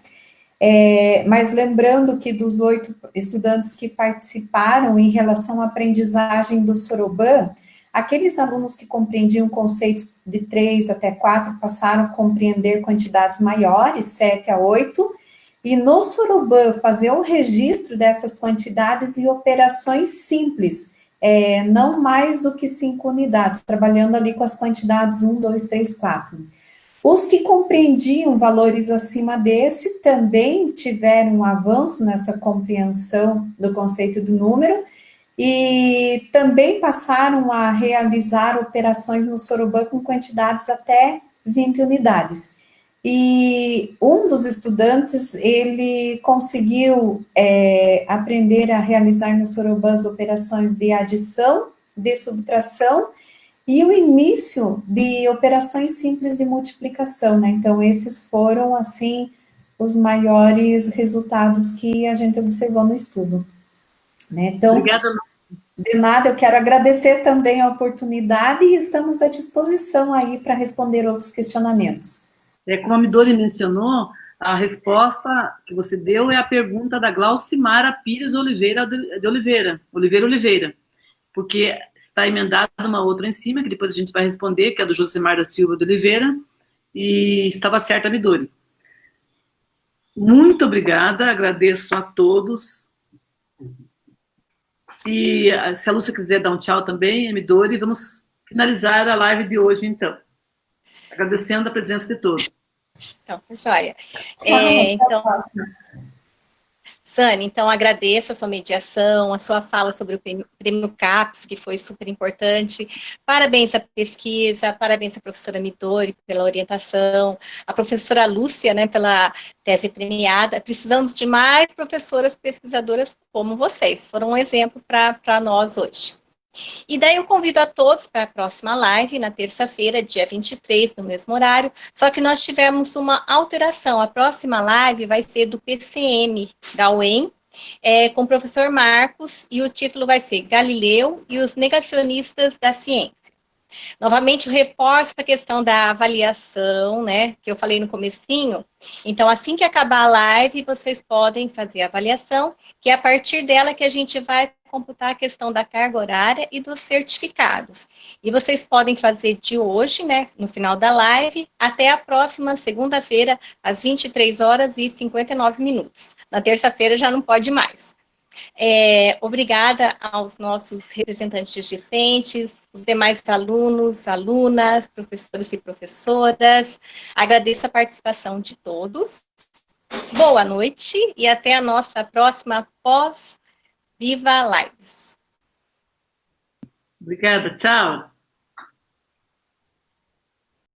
Mas lembrando que dos 8 estudantes que participaram em relação à aprendizagem do Soroban, aqueles alunos que compreendiam conceitos de 3 até 4 passaram a compreender quantidades maiores, 7 a 8, e no Soroban fazer o registro dessas quantidades e operações simples, não mais do que 5 unidades, trabalhando ali com as quantidades 1, 2, 3, 4. Os que compreendiam valores acima desse também tiveram um avanço nessa compreensão do conceito do número, e também passaram a realizar operações no Soroban com quantidades até 20 unidades. E um dos estudantes, ele conseguiu aprender a realizar no Soroban as operações de adição, de subtração, e o início de operações simples de multiplicação, né? Então, esses foram, assim, os maiores resultados que a gente observou no estudo, né? Então, obrigada. De nada, eu quero agradecer também a oportunidade e estamos à disposição aí para responder outros questionamentos. Como a Midori mencionou, a resposta que você deu é a pergunta da Glaucimara Pires Oliveira, Oliveira, porque está emendada uma outra em cima, que depois a gente vai responder, que é do Josemar da Silva de Oliveira, e estava certa a Midori. Muito obrigada, agradeço a todos. E se a Lúcia quiser dar um tchau também, a Midori, vamos finalizar a live de hoje, então. Agradecendo a presença de todos. Então, joia. Então, Sani, então agradeço a sua mediação, a sua fala sobre o prêmio CAPES, que foi super importante. Parabéns à pesquisa, parabéns à professora Midori pela orientação, a professora Lúcia, né, pela tese premiada. Precisamos de mais professoras pesquisadoras como vocês. Foram um exemplo para nós hoje. E daí eu convido a todos para a próxima live, na terça-feira, dia 23, no mesmo horário, só que nós tivemos uma alteração. A próxima live vai ser do PCM, da UEM, com o professor Marcos, e o título vai ser Galileu e os negacionistas da ciência. Novamente, eu reforço a questão da avaliação, né, que eu falei no comecinho. Então, assim que acabar a live, vocês podem fazer a avaliação, que é a partir dela que a gente vai computar a questão da carga horária e dos certificados. E vocês podem fazer de hoje, né, no final da live, até a próxima segunda-feira, às 23h59. Na terça-feira já não pode mais. Obrigada aos nossos representantes discentes, os demais alunos, alunas, professores e professoras. Agradeço a participação de todos. Boa noite e até a nossa próxima Viva Lives! Obrigada, tchau!